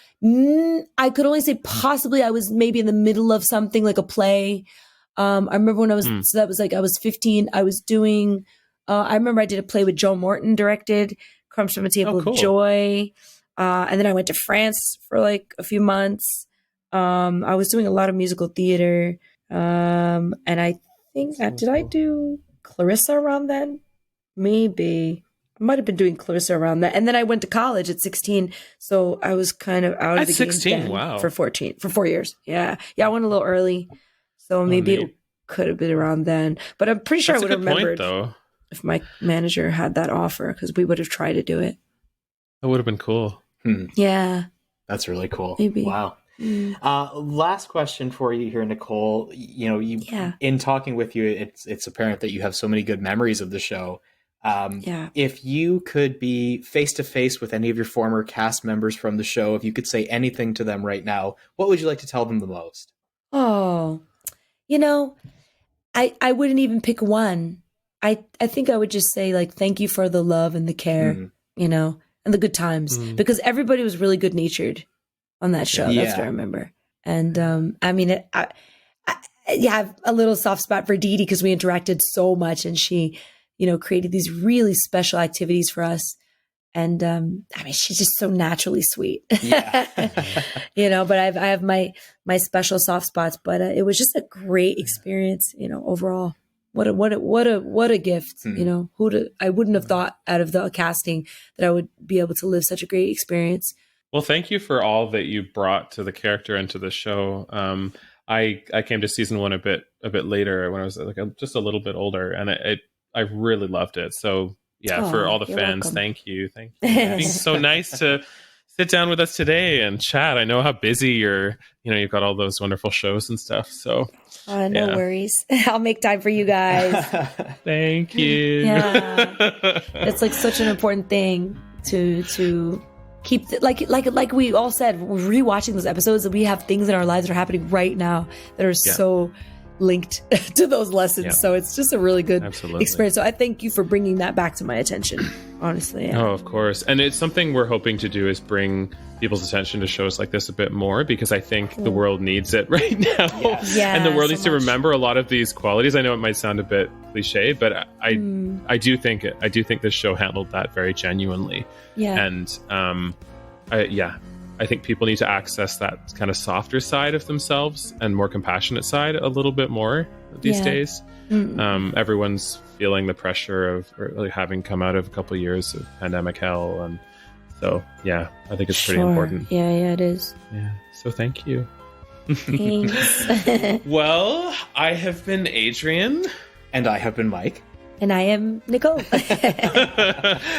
I could only say possibly I was maybe in the middle of something like a play. I remember when I was, so that was like, I was 15. I was doing, I remember I did a play with Joe Morton directed, Crumbs from a Table of Joy. And then I went to France for like a few months. I was doing a lot of musical theater. And I think did I do Clarissa around then? Maybe. I might have been doing Clarissa around that. And then I went to college at 16. So I was kind of out of the game 16, wow. for 4 years. Yeah. Yeah. I went a little early. So maybe it could have been around then, but I'm pretty sure I would have remembered if my manager had that offer, because we would have tried to do it. That would have been cool. Yeah. That's really cool. Maybe. Wow. Last question for you here, Nicolle. In talking with you, it's apparent that you have so many good memories of the show. If you could be face to face with any of your former cast members from the show, if you could say anything to them right now, what would you like to tell them the most? Oh, I wouldn't even pick one. I think I would just say like, thank you for the love and the care, and the good times, because everybody was really good natured on that show. That's what I remember. And, I mean, I have a little soft spot for Dee Dee because we interacted so much, and she, created these really special activities for us. And, I mean, she's just so naturally sweet, Yeah. but I have my special soft spots, but it was just a great experience, overall. What a gift, I wouldn't have thought out of the casting that I would be able to live such a great experience. Well, thank you for all that you brought to the character and to the show. I came to season 1 a bit later when I was like just a little bit older, and I really loved it. So for all the fans, welcome. Thank you. It's being so nice to sit down with us today and chat. I know how busy you've got all those wonderful shows and stuff. So no worries. I'll make time for you guys. Thank you. Yeah. It's like such an important thing to keep like we all said, rewatching those episodes, we have things in our lives that are happening right now that are so linked to those lessons. So it's just a really good experience. So I thank you for bringing that back to my attention, honestly. Oh, of course. And it's something we're hoping to do, is bring people's attention to shows like this a bit more, because I think the world needs it right now. And the world needs to remember a lot of these qualities. I know it might sound a bit cliche, but I do think this show handled that very genuinely. And I think people need to access that kind of softer side of themselves and more compassionate side a little bit more these days. Everyone's feeling the pressure of really having come out of a couple of years of pandemic hell, and so I think it's pretty important. Yeah, it is. Yeah. So thank you. Thanks. Well, I have been Adrian. And I have been Mike. And I am Nicolle.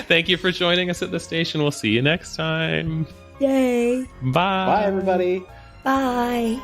Thank you for joining us at the station. We'll see you next time. Yay. Bye. Bye, everybody. Bye.